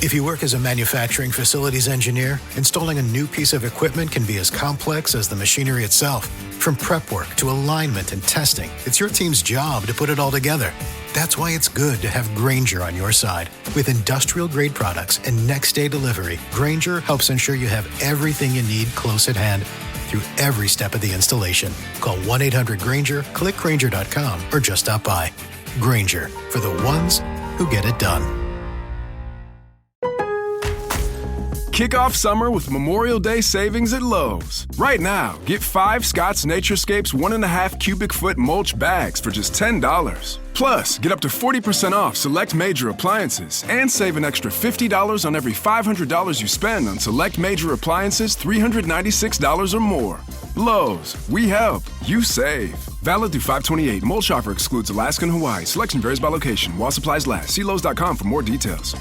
If you work as a manufacturing facilities engineer, installing a new piece of equipment can be as complex as the machinery itself. From prep work to alignment and testing, it's your team's job to put it all together. That's why it's good to have Grainger on your side. With industrial-grade products and next-day delivery, Grainger helps ensure you have everything you need close at hand through every step of the installation. Call 1-800-GRAINGER, click Grainger.com, or just stop by. Grainger, for the ones who get it done. Kick off summer with Memorial Day savings at Lowe's. Right now, get 5 Scott's Naturescapes 1.5 cubic foot mulch bags for just $10. Plus, get up to 40% off select major appliances and save an extra $50 on every $500 you spend on select major appliances $396 or more. Lowe's, we help, you save. Valid through 5/28. Mulch offer excludes Alaska and Hawaii. Selection varies by location. While supplies last. See Lowe's.com for more details.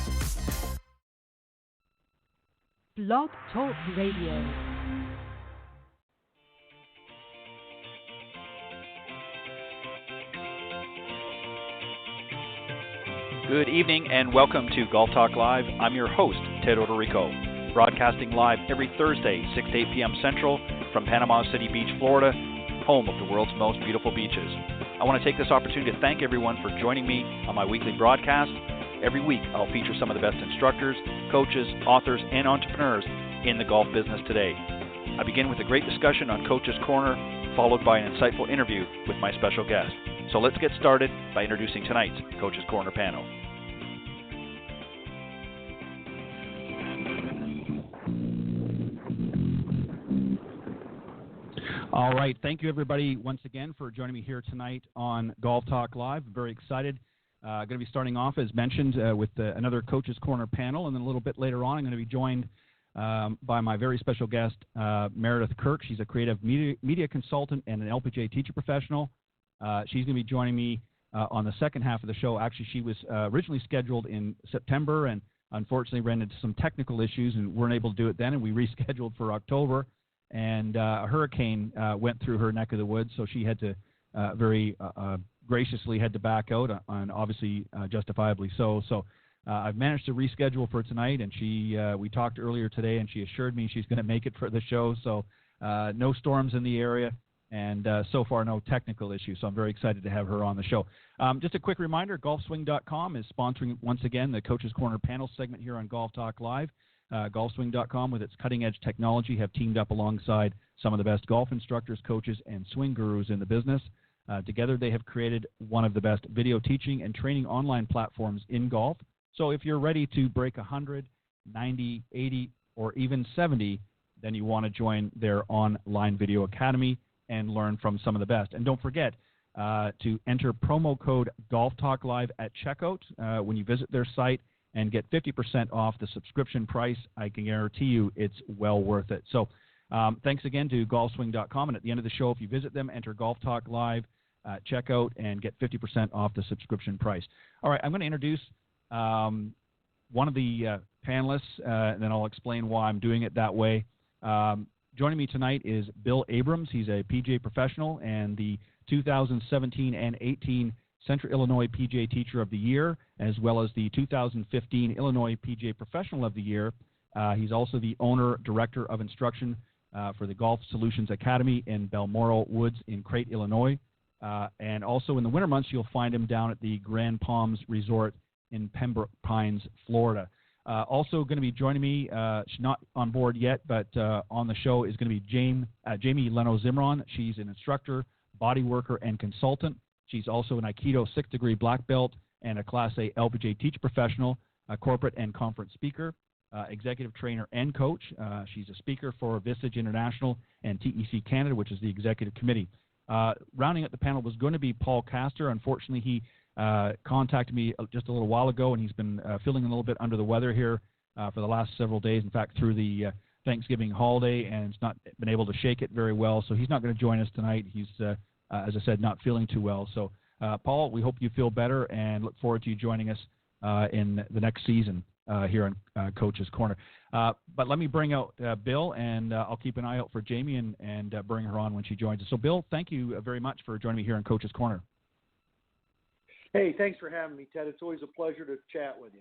Blog Talk Radio. Good evening and welcome to Golf Talk Live. I'm your host, Ted Odorico, broadcasting live every Thursday, 6 to 8 p.m. Central from Panama City Beach, Florida, home of the world's most beautiful beaches. I want to take this opportunity to thank everyone for joining me on my weekly broadcast. Every week, I'll feature some of the best instructors, coaches, authors, and entrepreneurs in the golf business today. I begin with a great discussion on Coach's Corner, followed by an insightful interview with my special guest. So let's get started by introducing tonight's Coach's Corner panel. All right. Thank you, everybody, once again for joining me here tonight on Golf Talk Live. I'm very excited. Going to be starting off, as mentioned, with another Coach's Corner panel, and then a little bit later on, I'm going to be joined by my very special guest, Meredith Kirk. She's a creative media consultant and an LPGA teacher professional. She's going to be joining me on the second half of the show. Actually, she was originally scheduled in September and unfortunately ran into some technical issues and weren't able to do it then, and we rescheduled for October. And a hurricane went through her neck of the woods, so she had to very graciously had to back out, and obviously justifiably so. So I've managed to reschedule for tonight, and we talked earlier today, and she assured me she's going to make it for the show. So no storms in the area, and so far no technical issues. So I'm very excited to have her on the show. Just a quick reminder, golfswing.com is sponsoring once again the Coach's Corner panel segment here on Golf Talk Live. Golfswing.com, with its cutting-edge technology, have teamed up alongside some of the best golf instructors, coaches, and swing gurus in the business. Together, they have created one of the best video teaching and training online platforms in golf. So if you're ready to break 100, 90, 80, or even 70, then you want to join their online video academy and learn from some of the best. And don't forget to enter promo code GolfTalkLive at checkout when you visit their site, and get 50% off the subscription price. I can guarantee you it's well worth it. So thanks again to golfswing.com. And at the end of the show, if you visit them, enter Golf Talk Live, checkout, and get 50% off the subscription price. All right, I'm going to introduce one of the panelists, and then I'll explain why I'm doing it that way. Joining me tonight is Bill Abrams. He's a PGA professional and the 2017 and 18 Central Illinois PGA Teacher of the Year, as well as the 2015 Illinois PGA Professional of the Year. He's also the owner, director of instruction for the Golf Solutions Academy in Balmoral Woods in Crate, Illinois. And also in the winter months, you'll find him down at the Grand Palms Resort in Pembroke Pines, Florida. Also going to be joining me, she's not on board yet, but on the show is going to be Jamie Leno-Zimron. She's an instructor, body worker, and consultant. She's also an Aikido 6th degree black belt and a Class A LPGA teacher professional, a corporate and conference speaker, executive trainer and coach. She's a speaker for Visage International and TEC Canada, which is the executive committee. Rounding out the panel was going to be Paul Castor. Unfortunately, he contacted me just a little while ago, and he's been feeling a little bit under the weather here for the last several days. In fact, through the Thanksgiving holiday, and it's not been able to shake it very well. So he's not going to join us tonight. He's as I said, not feeling too well. So, Paul, we hope you feel better and look forward to you joining us in the next season here on Coach's Corner. But let me bring out Bill, and I'll keep an eye out for Jamie and bring her on when she joins us. So, Bill, thank you very much for joining me here on Coach's Corner. Hey, thanks for having me, Ted. It's always a pleasure to chat with you.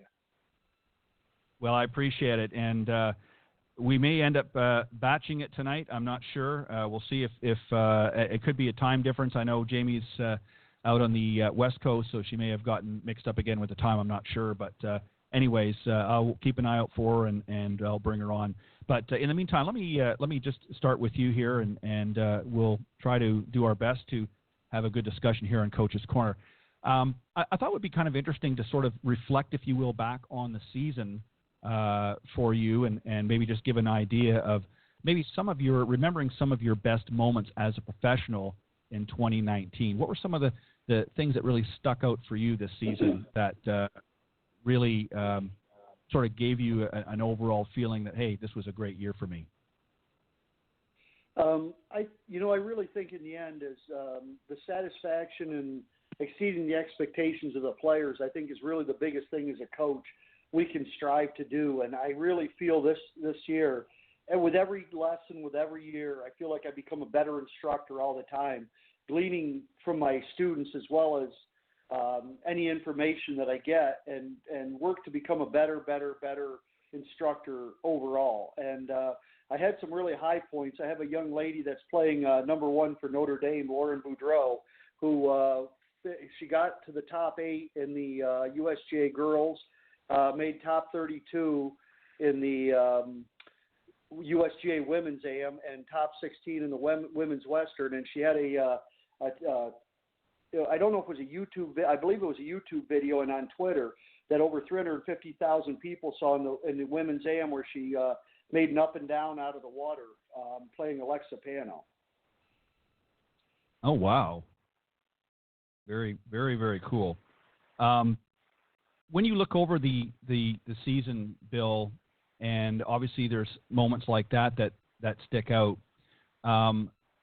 Well, I appreciate it, and we may end up batching it tonight. I'm not sure. We'll see if it could be a time difference. I know Jamie's out on the West Coast, so she may have gotten mixed up again with the time. I'm not sure, but anyways, I'll keep an eye out for her, and I'll bring her on. But in the meantime, let me just start with you here, and we'll try to do our best to have a good discussion here on Coach's Corner. I thought it would be kind of interesting to sort of reflect, if you will, back on the season for you, and maybe just give an idea of maybe remembering some of your best moments as a professional in 2019. What were some of the things that really stuck out for you this season that really sort of gave you an overall feeling that, hey, this was a great year for me? I really think in the end is the satisfaction and exceeding the expectations of the players, I think, is really the biggest thing as a coach we can strive to do. And I really feel this year, and with every lesson, with every year, I feel like I become a better instructor all the time, gleaning from my students as well as any information that I get, and work to become a better instructor overall. And I had some really high points. I have a young lady that's playing number 1 for Notre Dame, Lauren Boudreau, who she got to the top 8 in the USGA girls, made top 32 in the USGA women's AM, and top 16 in the women's Western. And she had I don't know if it was a YouTube, I believe it was a YouTube video and on Twitter that over 350,000 people saw in the women's AM, where she made an up and down out of the water playing Alexa Pano. Oh, wow. Very, very, very cool. When you look over the season, Bill, and obviously there's moments like that stick out,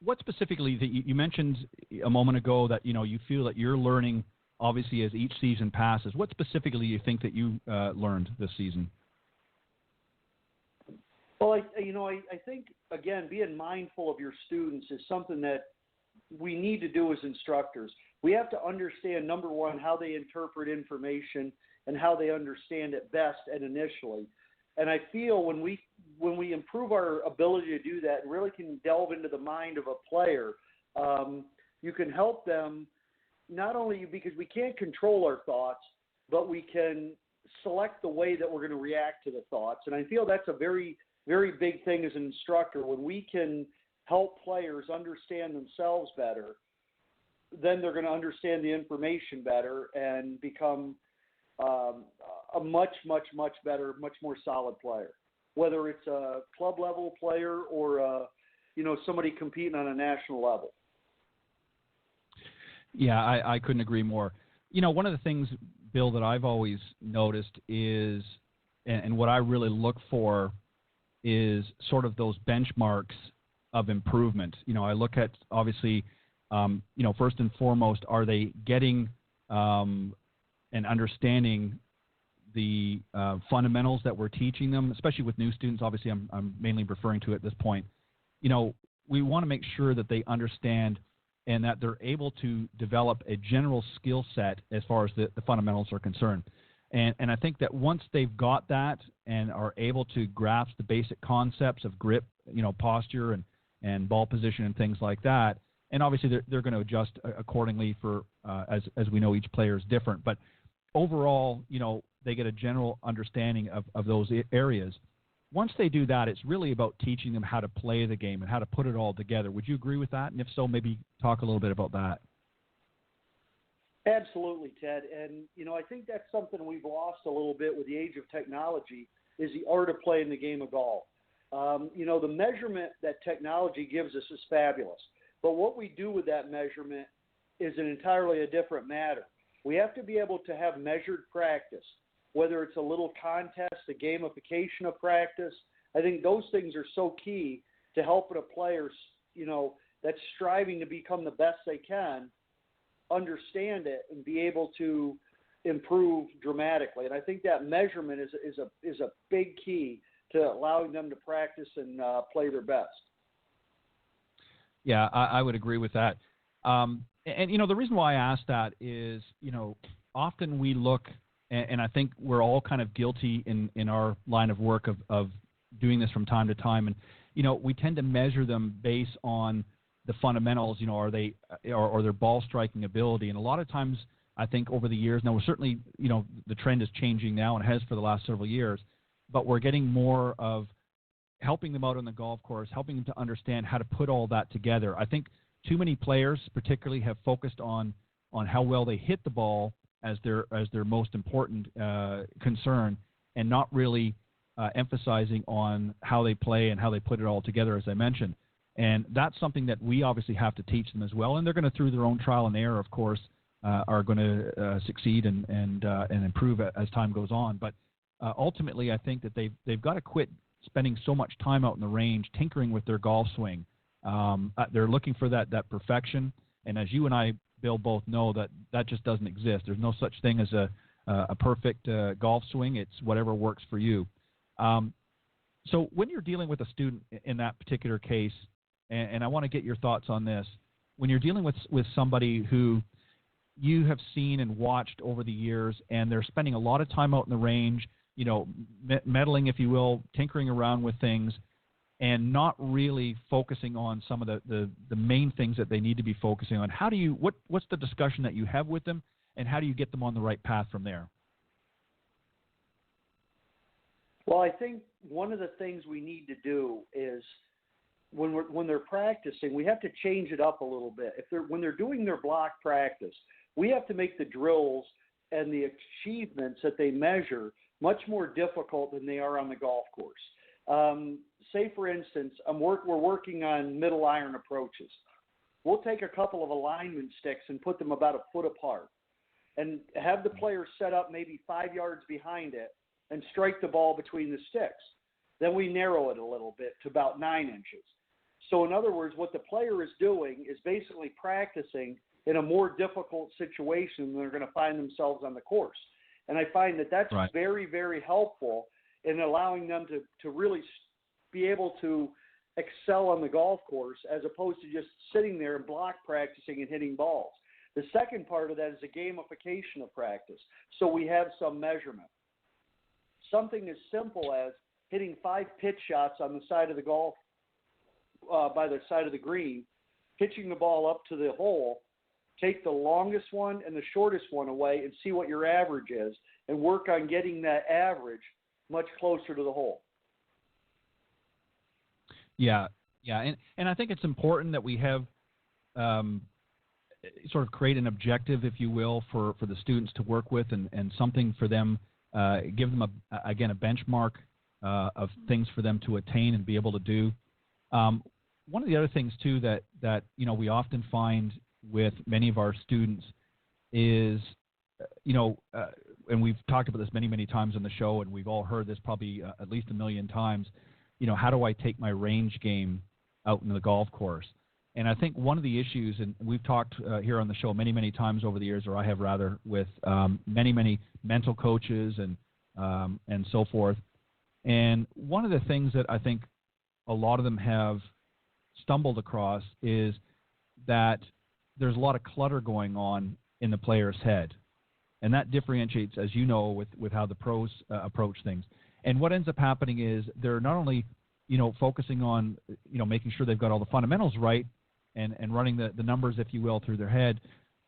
what specifically that you mentioned a moment ago that you feel that you're learning obviously as each season passes? What specifically you think that you learned this season? Well, I think, again, being mindful of your students is something that we need to do as instructors. We have to understand, number one, how they interpret information and how they understand it best and initially. And I feel when we improve our ability to do that and really can delve into the mind of a player, you can help them not only because we can't control our thoughts, but we can select the way that we're going to react to the thoughts. And I feel that's a very, very big thing as an instructor. When we can help players understand themselves better, then they're going to understand the information better and become a much, much, much better, much more solid player, whether it's a club level player or somebody competing on a national level. Yeah, I couldn't agree more. One of the things, Bill, that I've always noticed is, and what I really look for is sort of those benchmarks of improvement. I look at, obviously, first and foremost, are they getting and understanding the fundamentals that we're teaching them, especially with new students. Obviously, I'm mainly referring to at this point. We want to make sure that they understand and that they're able to develop a general skill set as far as the fundamentals are concerned. And I think that once they've got that and are able to grasp the basic concepts of grip, posture and ball position and things like that, and obviously they're going to adjust accordingly for as we know, each player is different. But overall, they get a general understanding of those areas. Once they do that, it's really about teaching them how to play the game and how to put it all together. Would you agree with that? And if so, maybe talk a little bit about that. Absolutely, Ted. And, I think that's something we've lost a little bit with the age of technology is the art of playing the game of golf. The measurement that technology gives us is fabulous. But what we do with that measurement is an entirely a different matter. We have to be able to have measured practice, whether it's a little contest, a gamification of practice. I think those things are so key to helping a player, that's striving to become the best they can, understand it and be able to improve dramatically. And I think that measurement is a big key to allowing them to practice and play their best. Yeah, I would agree with that. And the reason why I ask that is, often we look and I think we're all kind of guilty in our line of work of doing this from time to time. And, we tend to measure them based on the fundamentals, are they, or their ball striking ability. And a lot of times, I think over the years, now we're certainly, the trend is changing now and has for the last several years, but we're getting more of helping them out on the golf course, helping them to understand how to put all that together. I think too many players particularly have focused on how well they hit the ball as their most important concern, and not really emphasizing on how they play and how they put it all together, as I mentioned. And that's something that we obviously have to teach them as well. And they're going to, through their own trial and error, of course, are going to succeed and improve as time goes on. But ultimately, I think that they've got to quit spending so much time out in the range tinkering with their golf swing. They're looking for that perfection. And as you and I, Bill, both know, that just doesn't exist. There's no such thing as a perfect golf swing. It's whatever works for you. So when you're dealing with a student in that particular case, and I want to get your thoughts on this, when you're dealing with somebody who you have seen and watched over the years, and they're spending a lot of time out in the range, meddling, if you will, tinkering around with things, and not really focusing on some of the main things that they need to be focusing on. What's the discussion that you have with them, and how do you get them on the right path from there? Well, I think one of the things we need to do is when they're practicing, we have to change it up a little bit. When they're doing their block practice, we have to make the drills and the achievements that they measure much more difficult than they are on the golf course. Say, for instance, we're working on middle iron approaches. We'll take a couple of alignment sticks and put them about a foot apart and have the player set up maybe 5 yards behind it and strike the ball between the sticks. Then we narrow it a little bit to about 9 inches. So in other words, what the player is doing is basically practicing in a more difficult situation than they're going to find themselves on the course. And I find that that's right. very, very helpful in allowing them to really be able to excel on the golf course, as opposed to just sitting there and block practicing and hitting balls. The second part of that is a gamification of practice. So we have some measurement. Something as simple as hitting 5 pitch shots on the side of the golf, by the side of the green, pitching the ball up to the hole, take the longest one and the shortest one away and see what your average is, and work on getting that average much closer to the hole. Yeah, and I think it's important that we have sort of create an objective, if you will, for the students to work with, and something for them, give them a benchmark of things for them to attain and be able to do. One of the other things too that we often find with many of our students is, and we've talked about this many times on the show, and we've all heard this probably at least 1 million times. How do I take my range game out in the golf course? And I think one of the issues, and we've talked here on the show many times over the years, or I have rather, with many mental coaches and so forth. And one of the things that I think a lot of them have stumbled across is that there's a lot of clutter going on in the player's head. And that differentiates, as you know, with how the pros approach things. And what ends up happening is they're not only, focusing on, making sure they've got all the fundamentals right and running the numbers, if you will, through their head,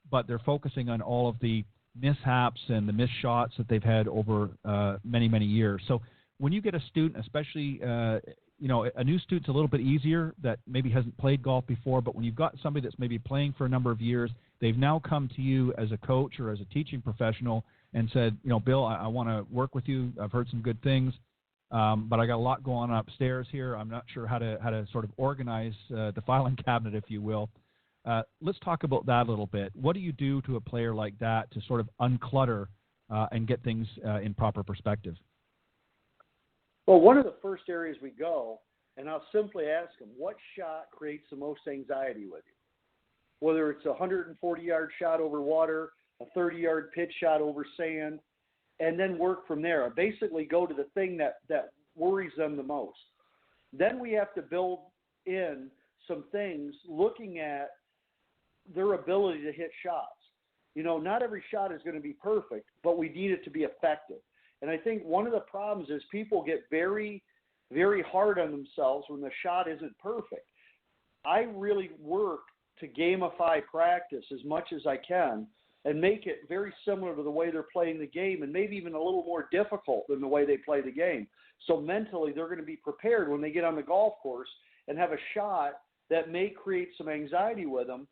but they're focusing on all of the mishaps and the missed shots that they've had over many years. So when you get a student, especially, a new student's a little bit easier that maybe hasn't played golf before, but when you've got somebody that's maybe playing for a number of years, they've now come to you as a coach or as a teaching professional and said, Bill, I want to work with you. I've heard some good things, but I got a lot going on upstairs here. I'm not sure how to sort of organize the filing cabinet, if you will. Let's talk about that a little bit. What do you do to a player like that to sort of unclutter and get things in proper perspective? Well, one of the first areas we go, and I'll simply ask them, what shot creates the most anxiety with you? Whether it's a 140-yard shot over water, a 30-yard pitch shot over sand, and then work from there. I basically go to the thing that worries them the most. Then we have to build in some things looking at their ability to hit shots. not every shot is going to be perfect, but we need it to be effective. And I think one of the problems is people get very, very hard on themselves when the shot isn't perfect. I really work to gamify practice as much as I can and make it very similar to the way they're playing the game, and maybe even a little more difficult than the way they play the game. So mentally they're going to be prepared when they get on the golf course and have a shot that may create some anxiety with them.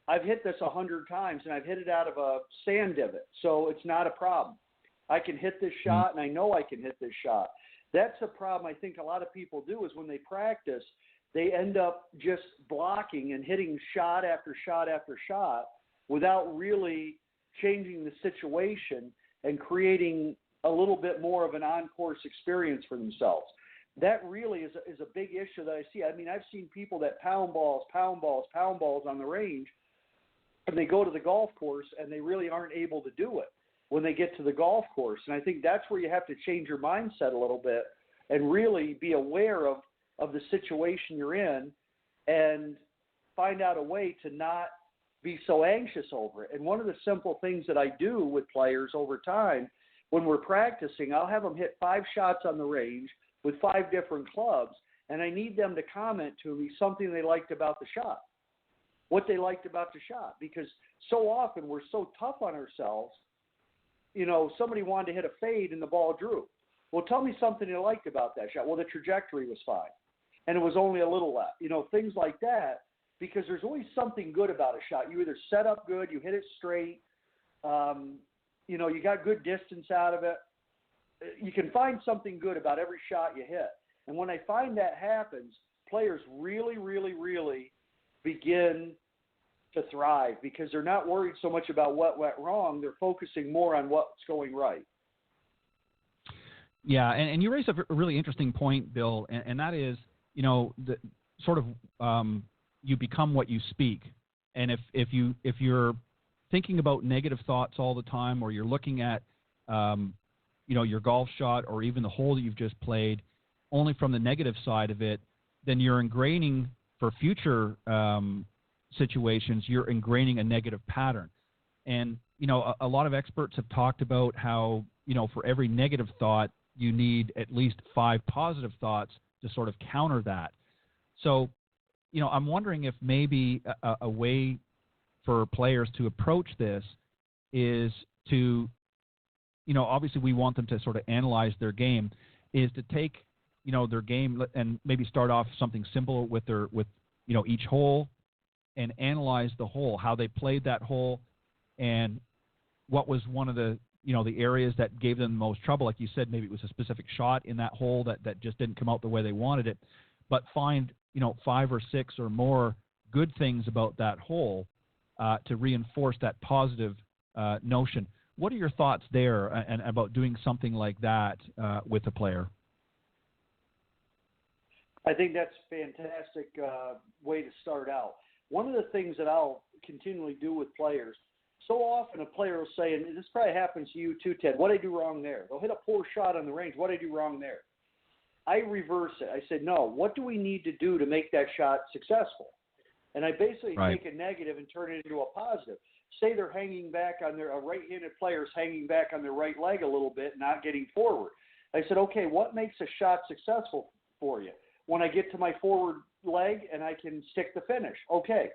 I've hit this 100 times, and I've hit it out of a sand divot, so it's not a problem. I can hit this shot, and I know I can hit this shot. That's a problem I think a lot of people do, is when they practice, they end up just blocking and hitting shot after shot after shot without really changing the situation and creating a little bit more of an on-course experience for themselves. That really is a big issue that I see. I mean, I've seen people that pound balls on the range, and they go to the golf course and they really aren't able to do it when they get to the golf course. And I think that's where you have to change your mindset a little bit and really be aware of the situation you're in and find out a way to not be so anxious over it. And one of the simple things that I do with players over time, when we're practicing, I'll have them hit 5 shots on the range with 5 different clubs, and I need them to comment to me something they liked about the shot, what they liked about the shot, because so often we're so tough on ourselves. Somebody wanted to hit a fade and the ball drew. Well, tell me something you liked about that shot. Well, the trajectory was fine, and it was only a little left. Things like that, because there's always something good about a shot. You either set up good, you hit it straight, you got good distance out of it. You can find something good about every shot you hit. And when I find that happens, players really, really, really begin to thrive because they're not worried so much about what went wrong. They're focusing more on what's going right. Yeah, and you raised a really interesting point, Bill, and that is, the sort of you become what you speak. And if you're thinking about negative thoughts all the time, or you're looking at your golf shot or even the hole that you've just played only from the negative side of it, then you're ingraining for future situations, you're ingraining a negative pattern. And, a lot of experts have talked about how, for every negative thought, you need at least 5 positive thoughts to sort of counter that. So, I'm wondering if maybe a way for players to approach this is to, obviously we want them to sort of analyze their game, is to take, their game and maybe start off something simple with each hole and analyze the hole, how they played that hole and what was one of the, the areas that gave them the most trouble. Like you said, maybe it was a specific shot in that hole that just didn't come out the way they wanted it, but find, 5 or 6 or more good things about that hole to reinforce that positive notion. What are your thoughts there and about doing something like that with a player? I think that's a fantastic way to start out. One of the things that I'll continually do with players, so often a player will say, and this probably happens to you too, Ted, what did I do wrong there? They'll hit a poor shot on the range. What did I do wrong there? I reverse it. I said, no, what do we need to do to make that shot successful? And I basically take a negative and turn it into a positive. Say they're hanging back on a right-handed player's hanging back on their right leg a little bit, not getting forward. I said, okay, what makes a shot successful for you? When I get to my forward leg and I can stick the finish. Okay,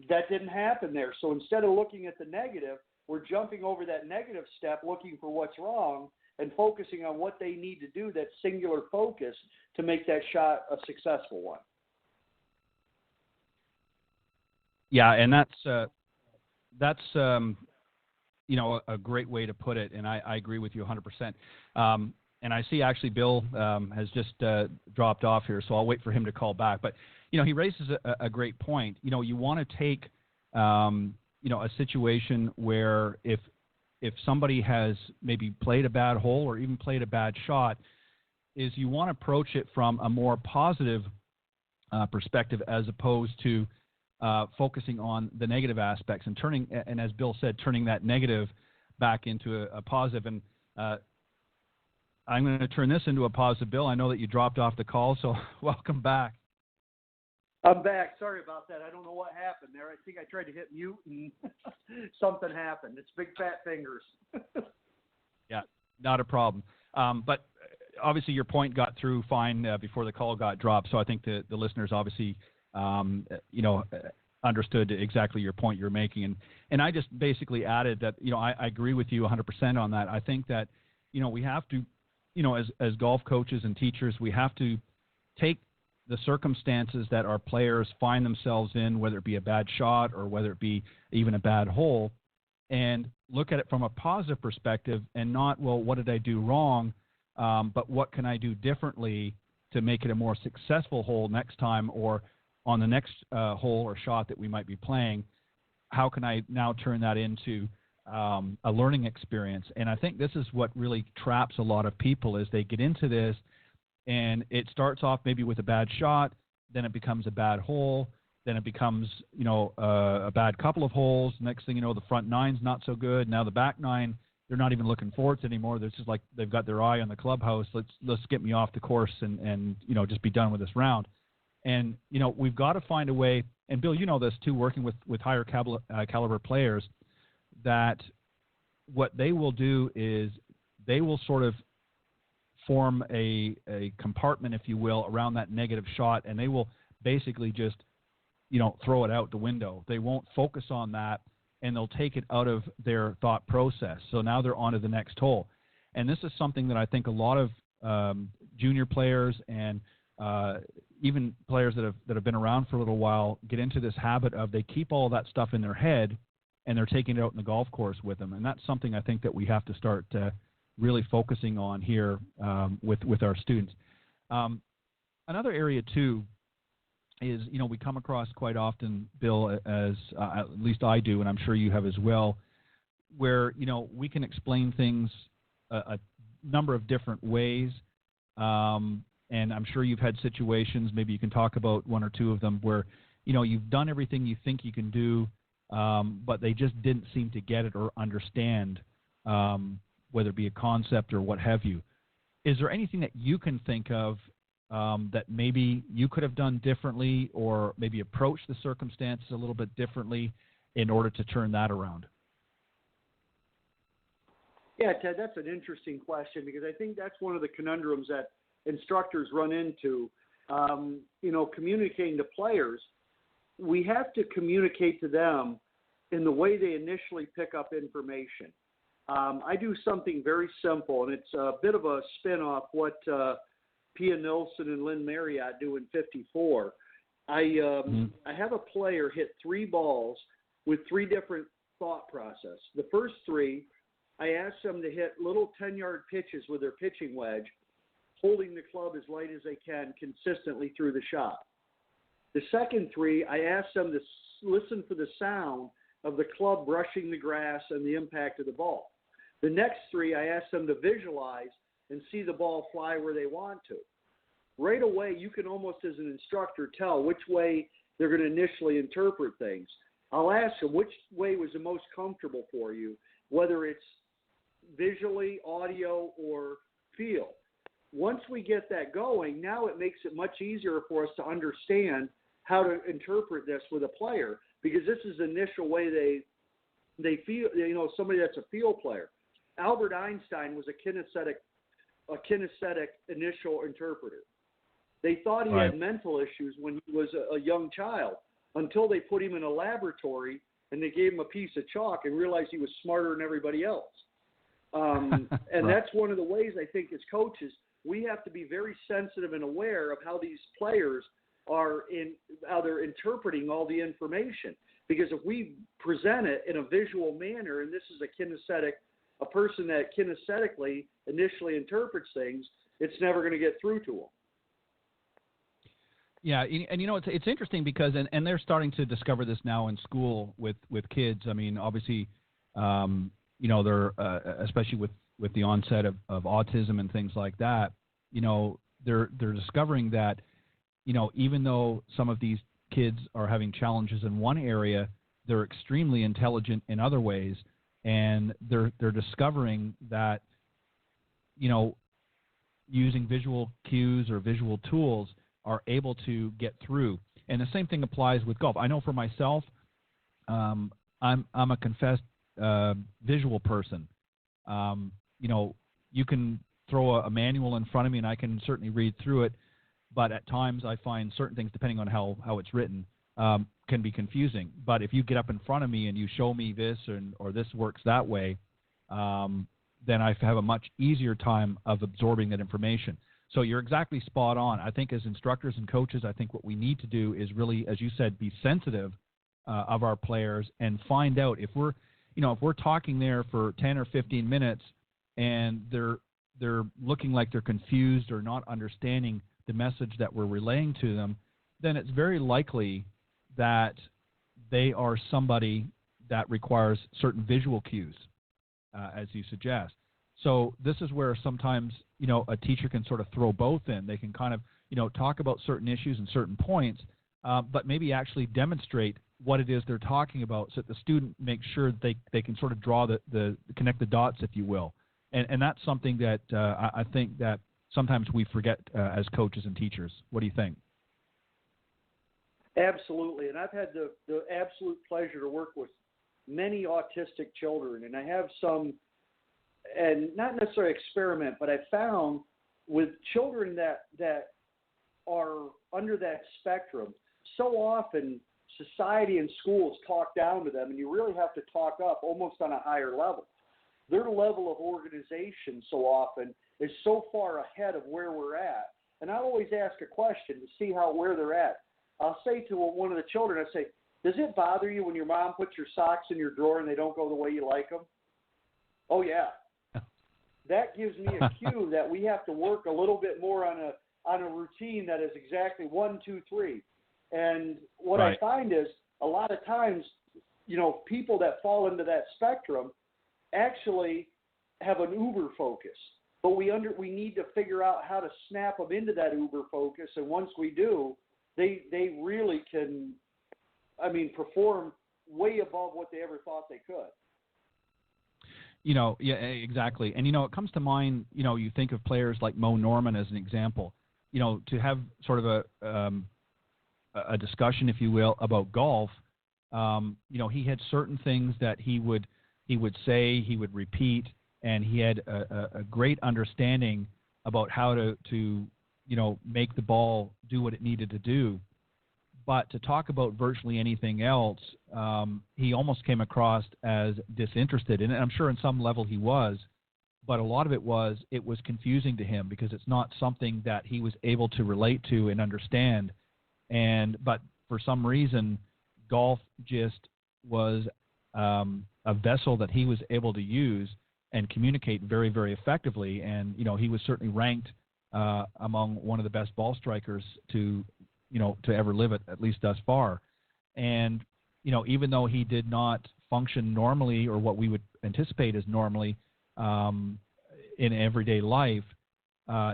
that didn't happen there. So instead of looking at the negative, we're jumping over that negative step, looking for what's wrong and focusing on what they need to do, that singular focus to make that shot a successful one. Yeah, and that's a great way to put it, and I agree with you 100%. And I see actually Bill has just dropped off here, so I'll wait for him to call back. But, he raises a great point. You want to take, a situation where if somebody has maybe played a bad hole or even played a bad shot, is you want to approach it from a more positive perspective as opposed to focusing on the negative aspects and turning, and as Bill said, turning that negative back into a positive. And I'm going to turn this into a positive. Bill, I know that you dropped off the call, so welcome back. I'm back. Sorry about that. I don't know what happened there. I think I tried to hit mute and something happened. It's big fat fingers. Yeah, not a problem. But obviously your point got through fine before the call got dropped. So I think the listeners obviously, understood exactly your point you're making. And I just basically added that, I agree with you 100% on that. I think that, we have to, as golf coaches and teachers, we have to take the circumstances that our players find themselves in, whether it be a bad shot or whether it be even a bad hole, and look at it from a positive perspective and not, well, what did I do wrong? But what can I do differently to make it a more successful hole next time, or on the next hole or shot that we might be playing? How can I now turn that into a learning experience? And I think this is what really traps a lot of people, is they get into this and it starts off maybe with a bad shot, then it becomes a bad hole, then it becomes, a bad couple of holes. Next thing you know, the front nine's not so good. Now the back nine, they're not even looking forwards anymore. They're just like, they've got their eye on the clubhouse. Let's get me off the course and just be done with this round. And, we've got to find a way, and Bill, you know this too, working with higher caliber players, that what they will do is they will sort of form a compartment, if you will, around that negative shot, and they will basically just, throw it out the window. They won't focus on that, and they'll take it out of their thought process. So now they're on to the next hole. And this is something that I think a lot of junior players and even players that have been around for a little while get into this habit of, they keep all that stuff in their head and they're taking it out in the golf course with them. And that's something I think that we have to start really focusing on here with our students. Another area too is, we come across quite often, Bill, as at least I do, and I'm sure you have as well, where, we can explain things a number of different ways. And I'm sure you've had situations, maybe you can talk about one or two of them, where, you've done everything you think you can do, but they just didn't seem to get it or understand, whether it be a concept or what have you. Is there anything that you can think of that maybe you could have done differently, or maybe approach the circumstances a little bit differently in order to turn that around? Yeah, Ted, that's an interesting question, because I think that's one of the conundrums that instructors run into. Communicating to players, we have to communicate to them in the way they initially pick up information. I do something very simple, and it's a bit of a spin-off what Pia Nilsson and Lynn Marriott do in 54. I have a player hit 3 balls with 3 different thought process. The first 3, I asked them to hit little 10-yard pitches with their pitching wedge, holding the club as light as they can consistently through the shot. The second 3, I asked them to listen for the sound of the club brushing the grass and the impact of the ball. The next 3, I asked them to visualize and see the ball fly where they want to. Right away, you can almost, as an instructor, tell which way they're going to initially interpret things. I'll ask them, which way was the most comfortable for you, whether it's visually, audio, or feel. Once we get that going, now it makes it much easier for us to understand how to interpret this with a player, because this is the initial way they feel, somebody that's a feel player. Albert Einstein was a kinesthetic initial interpreter. They thought he had mental issues when he was a young child, until they put him in a laboratory and they gave him a piece of chalk and realized he was smarter than everybody else. And that's one of the ways, I think, as coaches, we have to be very sensitive and aware of how these players how they're interpreting all the information. Because if we present it in a visual manner, and this is a person that kinesthetically initially interprets things, it's never going to get through to them. Yeah, and it's interesting because, and they're starting to discover this now in school with kids. I mean, obviously, they're especially with the onset of autism and things like that. They're discovering that, even though some of these kids are having challenges in one area, they're extremely intelligent in other ways, and they're discovering that, using visual cues or visual tools are able to get through. And the same thing applies with golf. I know for myself, I'm a confessed visual person. You can throw a manual in front of me and I can certainly read through it, but at times I find certain things, depending on how it's written, can be confusing. But if you get up in front of me and you show me this or this works that way, then I have a much easier time of absorbing that information. So you're exactly spot on. I think as instructors and coaches, I think what we need to do is really, as you said, be sensitive of our players and find out if we're talking there for 10 or 15 minutes and they're looking like they're confused or not understanding the message that we're relaying to them, then it's very likely that they are somebody that requires certain visual cues, as you suggest. So this is where sometimes, a teacher can sort of throw both in. They can kind of, talk about certain issues and certain points, but maybe actually demonstrate what it is they're talking about so that the student makes sure that they can sort of draw connect the dots, if you will. And that's something that I think that sometimes we forget as coaches and teachers. What do you think? Absolutely. And I've had the absolute pleasure to work with many autistic children, and I have some, and not necessarily experiment, but I found with children that are under that spectrum, so often society and schools talk down to them, and you really have to talk up almost on a higher level. Their level of organization so often is so far ahead of where we're at. And I always ask a question to see where they're at. I'll say to one of the children, I say, does it bother you when your mom puts your socks in your drawer and they don't go the way you like them? Oh, yeah. That gives me a cue that we have to work a little bit more on a routine that is exactly 1, 2, 3. And what I find is a lot of times, people that fall into that spectrum actually have an uber focus. But we need to figure out how to snap them into that uber focus. And once we do, they really can, perform way above what they ever thought they could. Yeah, exactly. And, it comes to mind, you think of players like Mo Norman as an example, to have sort of a discussion, if you will, about golf. He had certain things that he would say, he would repeat, and he had a great understanding about how to make the ball do what it needed to do. But to talk about virtually anything else, he almost came across as disinterested. And I'm sure in some level he was, but a lot of it was confusing to him because it's not something that he was able to relate to and understand. But for some reason, golf just was a vessel that he was able to use and communicate very, very effectively. And, he was certainly ranked among one of the best ball strikers to ever live it, at least thus far. And, even though he did not function normally or what we would anticipate as normally in everyday life,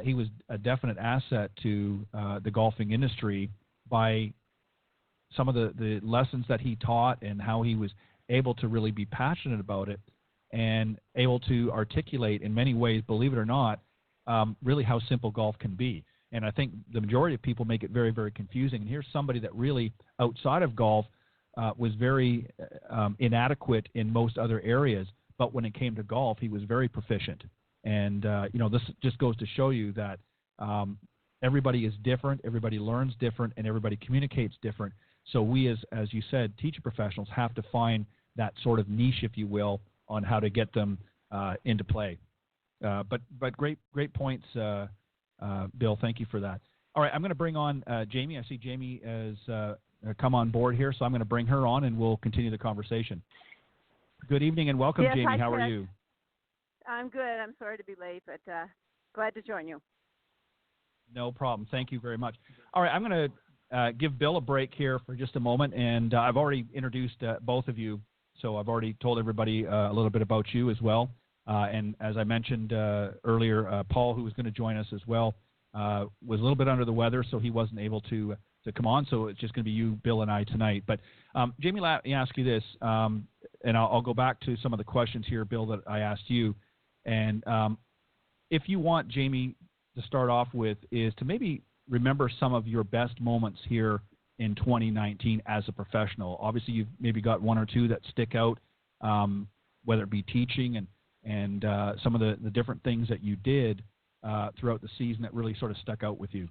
he was a definite asset to the golfing industry by some of the lessons that he taught and how he was able to really be passionate about it and able to articulate in many ways, believe it or not, really how simple golf can be. And I think the majority of people make it very, very confusing. And here's somebody that really, outside of golf, was very inadequate in most other areas. But when it came to golf, he was very proficient. And, this just goes to show you that everybody is different, everybody learns different, and everybody communicates different. So we, as you said, teacher professionals have to find that sort of niche, if you will, on how to get them into play. But great points, Bill. Thank you for that. All right, I'm going to bring on Jamie. I see Jamie has come on board here, so I'm going to bring her on, and we'll continue the conversation. Good evening and welcome, yes, Jamie. hi, How Kirk. are you? I'm good. I'm sorry to be late, but glad to join you. No problem. Thank you very much. All right, I'm going to give Bill a break here for just a moment, and I've already introduced both of you, so I've already told everybody a little bit about you as well. And as I mentioned earlier, Paul, who was going to join us as well, was a little bit under the weather, so he wasn't able to come on. So it's just going to be you, Bill, and I tonight. But Jamie, let me ask you this, and I'll go back to some of the questions here, Bill, that I asked you. And if you want, Jamie, to start off with, is to maybe remember some of your best moments here in 2019 as a professional? Obviously, you've maybe got one or two that stick out, whether it be teaching and some of the different things that you did throughout the season that really sort of stuck out with you.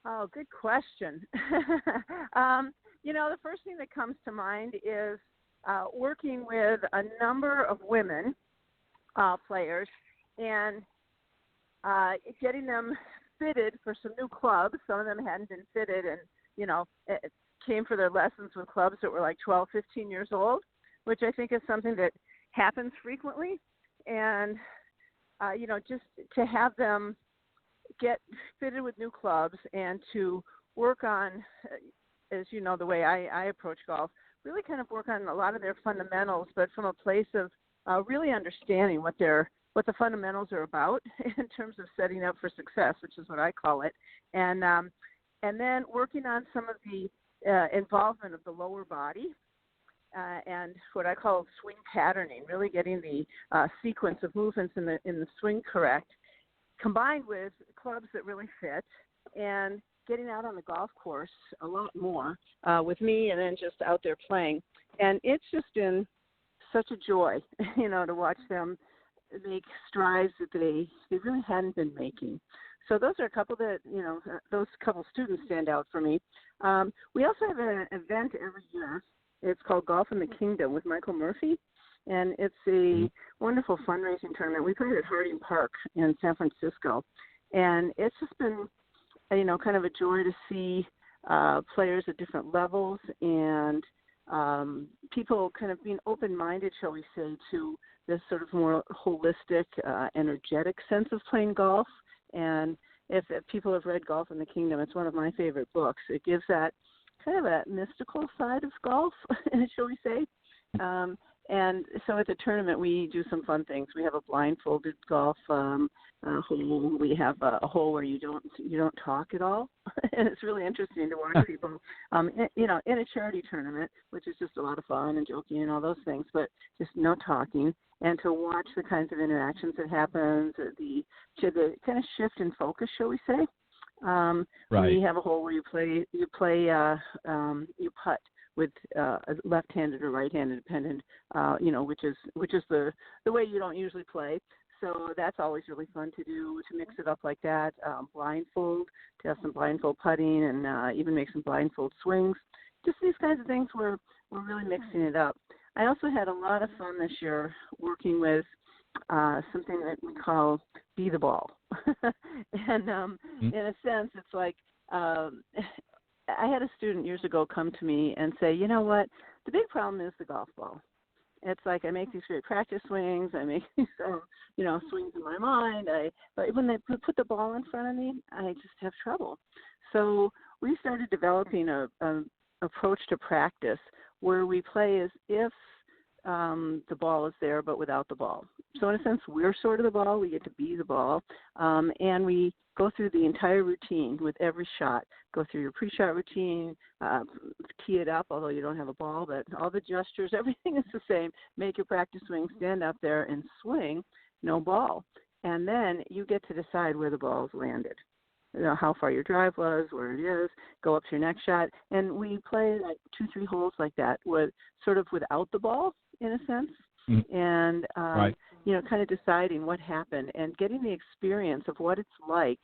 Oh, good question. The first thing that comes to mind is working with a number of women players and getting them fitted for some new clubs. Some of them hadn't been fitted and, it came for their lessons with clubs that were like 12, 15 years old, which I think is something that happens frequently. And, just to have them get fitted with new clubs and to work on, as you know, the way I approach golf, really kind of work on a lot of their fundamentals, but from a place of really understanding what the fundamentals are about in terms of setting up for success, which is what I call it, and then working on some of the involvement of the lower body and what I call swing patterning, really getting the sequence of movements in the swing correct, combined with clubs that really fit, and getting out on the golf course a lot more with me and then just out there playing. And it's just been such a joy, to watch them make strides that they really hadn't been making. So those are a couple that, those couple students stand out for me. We also have an event every year. It's called Golf in the Kingdom with Michael Murphy. And it's a wonderful fundraising tournament. We played at Harding Park in San Francisco. And it's just been, kind of a joy to see players at different levels and people kind of being open-minded, shall we say, to this sort of more holistic, energetic sense of playing golf. And if people have read Golf in the Kingdom, it's one of my favorite books. It gives that kind of a mystical side of golf, shall we say. And so at the tournament, we do some fun things. We have a blindfolded golf hole. We have a hole where you don't talk at all, and it's really interesting to watch people, in a charity tournament, which is just a lot of fun and joking and all those things, but just no talking, and to watch the kinds of interactions that happens, the kind of shift in focus, shall we say. Right. We have a hole where you putt with left-handed or right-handed, dependent, which is the way you don't usually play. So that's always really fun to do, to mix it up like that. Blindfold, to have some blindfold putting, and even make some blindfold swings. Just these kinds of things where we're really mixing it up. I also had a lot of fun this year working with something that we call Be the Ball. And in a sense, it's like I had a student years ago come to me and say, you know what, the big problem is the golf ball. It's like I make these great practice swings, I make these swings in my mind, but when they put the ball in front of me, I just have trouble. So we started developing a approach to practice where we play as if the ball is there but without the ball. So in a sense, we're sort of the ball, we get to be the ball, and we go through the entire routine with every shot. Go through your pre-shot routine, tee it up, although you don't have a ball, but all the gestures, everything is the same. Make your practice swing, stand up there and swing, no ball. And then you get to decide where the ball is landed. How far your drive was, where it is, go up to your next shot. And we play like 2-3 holes like that, with sort of without the ball, in a sense. Mm-hmm. And, right. Kind of deciding what happened and getting the experience of what it's like.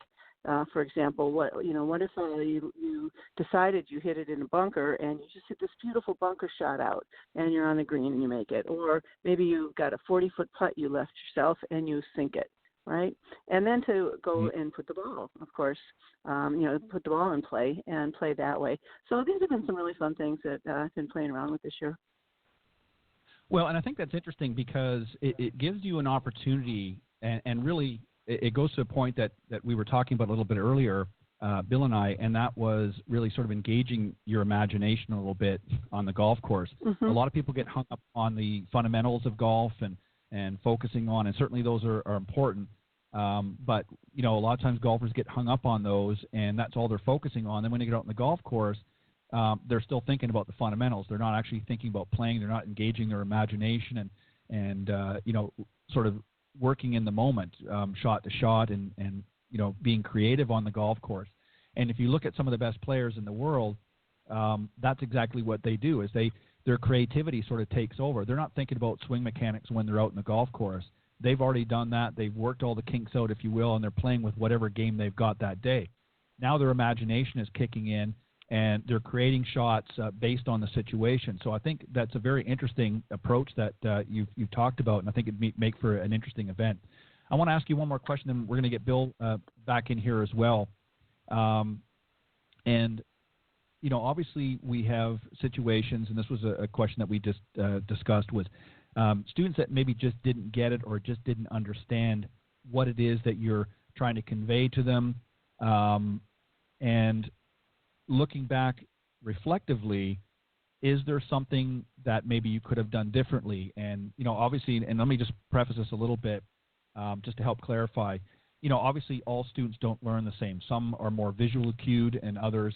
For example, what if you decided you hit it in a bunker and you just hit this beautiful bunker shot out and you're on the green and you make it, or maybe you got a 40-foot putt you left yourself and you sink it, right? And then to go and put the ball, of course, put the ball in play and play that way. So these have been some really fun things that I've been playing around with this year. Well, and I think that's interesting because it gives you an opportunity, and really it goes to a point that we were talking about a little bit earlier, Bill and I, and that was really sort of engaging your imagination a little bit on the golf course. Mm-hmm. A lot of people get hung up on the fundamentals of golf and focusing on, and certainly those are important, but a lot of times golfers get hung up on those, and that's all they're focusing on. Then when they get out on the golf course, they're still thinking about the fundamentals. They're not actually thinking about playing. They're not engaging their imagination and sort of working in the moment, shot to shot, and being creative on the golf course. And if you look at some of the best players in the world, that's exactly what they do, is their creativity sort of takes over. They're not thinking about swing mechanics when they're out in the golf course. They've already done that. They've worked all the kinks out, if you will, and they're playing with whatever game they've got that day. Now their imagination is kicking in, and they're creating shots based on the situation. So I think that's a very interesting approach that you've talked about, and I think it'd make for an interesting event. I want to ask you one more question, and we're going to get Bill back in here as well. And, you know, obviously we have situations, and this was a question that we just discussed, was students that maybe just didn't get it or just didn't understand what it is that you're trying to convey to them. And looking back reflectively, is there something that maybe you could have done differently? And, you know, obviously, and let me just preface this a little bit just to help clarify, you know, obviously all students don't learn the same. Some are more visual cued and others,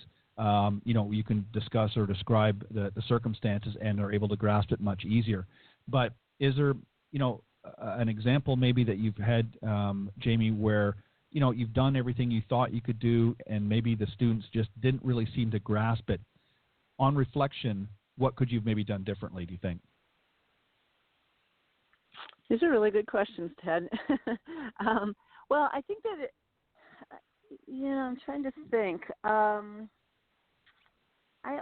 you know, you can discuss or describe the circumstances and are able to grasp it much easier. But is there, you know, an example maybe that you've had, Jamie, where, you know, you've done everything you thought you could do and maybe the students just didn't really seem to grasp it? On reflection, what could you have maybe done differently, do you think? These are really good questions, Ted. Well, I think that, I'm trying to think. I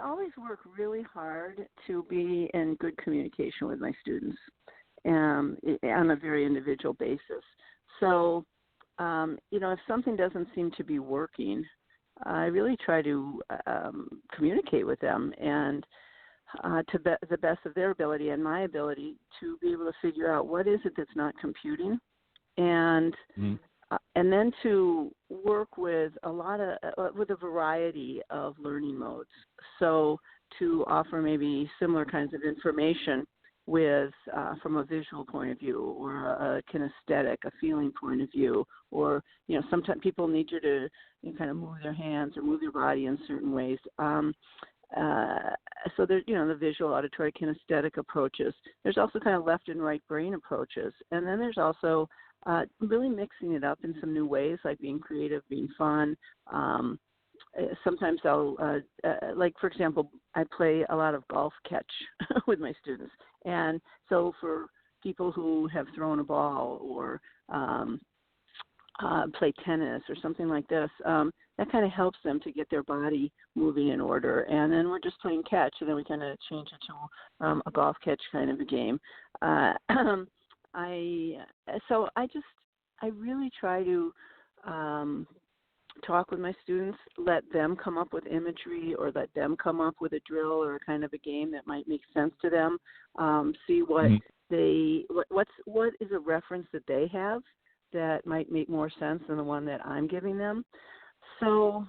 always work really hard to be in good communication with my students on a very individual basis. So, you know, if something doesn't seem to be working, I really try to communicate with them and to the best of their ability and my ability to be able to figure out what is it that's not computing, and then to work with with a variety of learning modes. So to offer maybe similar kinds of information with from a visual point of view or a kinesthetic, a feeling point of view, or, you know, sometimes people need you to kind of move their hands or move their body in certain ways. So there's, you know, the visual, auditory, kinesthetic approaches. There's also kind of left and right brain approaches. And then there's also really mixing it up in some new ways, like being creative, being fun. Sometimes I'll, like, for example, I play a lot of golf catch with my students. And so for people who have thrown a ball or play tennis or something like this, that kind of helps them to get their body moving in order. And then we're just playing catch, and then we kind of change it to a golf catch kind of a game. I really try to talk with my students, let them come up with imagery or let them come up with a drill or a kind of a game that might make sense to them. See what what is a reference that they have that might make more sense than the one that I'm giving them. So,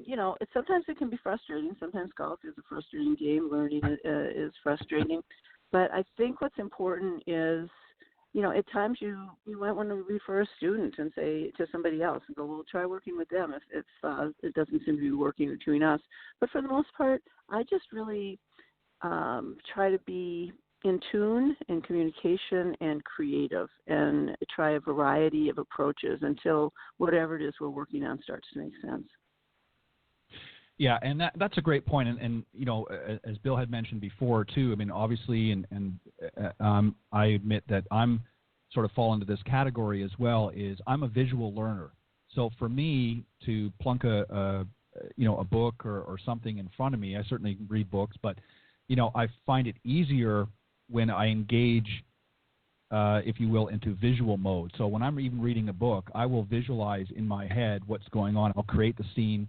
you know, sometimes it can be frustrating. Sometimes golf is a frustrating game. Learning is frustrating. But I think what's important is, you know, at times you might want to refer a student and say to somebody else and go, well, try working with them if it doesn't seem to be working between us. But for the most part, I just really try to be in tune in communication and creative and try a variety of approaches until whatever it is we're working on starts to make sense. Yeah, and that's a great point. And you know, as Bill had mentioned before too, I mean, obviously, and I admit that I'm sort of fall into this category as well, is I'm a visual learner. So for me to plunk a book or something in front of me, I certainly read books, but, you know, I find it easier when I engage, if you will, into visual mode. So when I'm even reading a book, I will visualize in my head what's going on. I'll create the scene,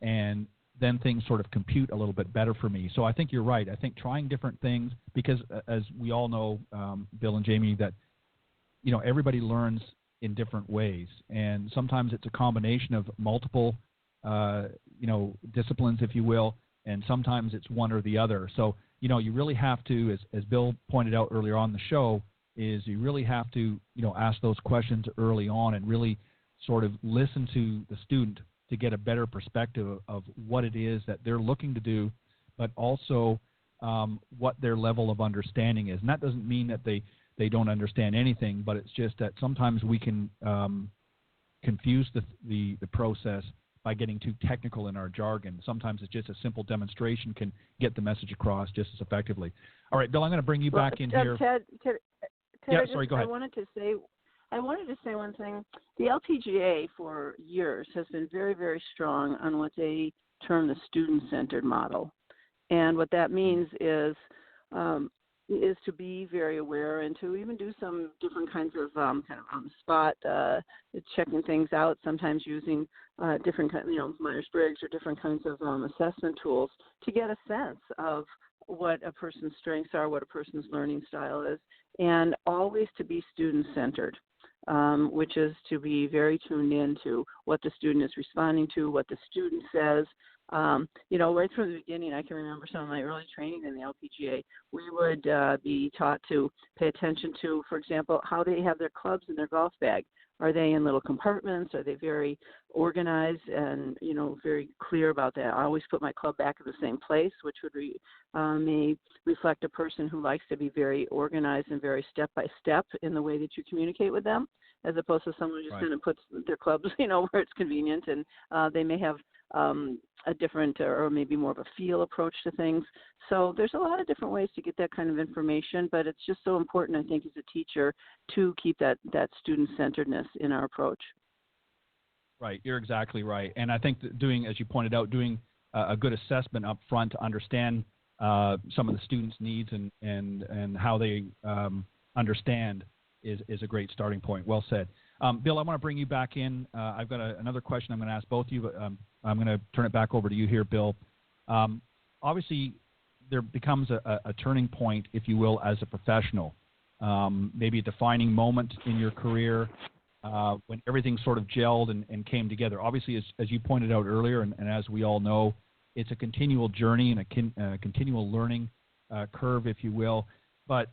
and then things sort of compute a little bit better for me. So I think you're right. I think trying different things, because as we all know, Bill and Jamie, that, you know, everybody learns in different ways. And sometimes it's a combination of multiple, disciplines, if you will, and sometimes it's one or the other. So, you know, you really have to, as Bill pointed out earlier on the show, is you really have to, you know, ask those questions early on and really sort of listen to the student to get a better perspective of what it is that they're looking to do, but also what their level of understanding is. And that doesn't mean that they don't understand anything, but it's just that sometimes we can confuse the process by getting too technical in our jargon. Sometimes it's just a simple demonstration can get the message across just as effectively. All right, Bill, I'm going to bring you back in here. Ted, yeah, sorry, go ahead. I wanted to say one thing. The LPGA for years has been very, very strong on what they term the student-centered model. And what that means is to be very aware and to even do some different kinds of kind of on the spot checking things out, sometimes using different kinds, Myers-Briggs or different kinds of assessment tools to get a sense of what a person's strengths are, what a person's learning style is, and always to be student-centered, which is to be very tuned in to what the student is responding to, what the student says. Right from the beginning, I can remember some of my early training in the LPGA. We would be taught to pay attention to, for example, how they have their clubs in their golf bag. Are they in little compartments? Are they very organized and, very clear about that? I always put my club back in the same place, which would may reflect a person who likes to be very organized and very step-by-step in the way that you communicate with them, as opposed to someone who just kind of puts their clubs, where it's convenient, and they may have a different or maybe more of a feel approach to things. So there's a lot of different ways to get that kind of information, but it's just so important, I think, as a teacher to keep that student-centeredness in our approach. Right, you're exactly right. And I think that doing, as you pointed out, doing a good assessment up front to understand some of the students' needs and how they understand is a great starting point. Well said. Bill, I want to bring you back in. I've got another question I'm going to ask both of you, but I'm going to turn it back over to you here, Bill. Obviously, there becomes a turning point, if you will, as a professional, maybe a defining moment in your career when everything sort of gelled and came together. Obviously, as you pointed out earlier, and as we all know, it's a continual journey and a continual learning curve, if you will. But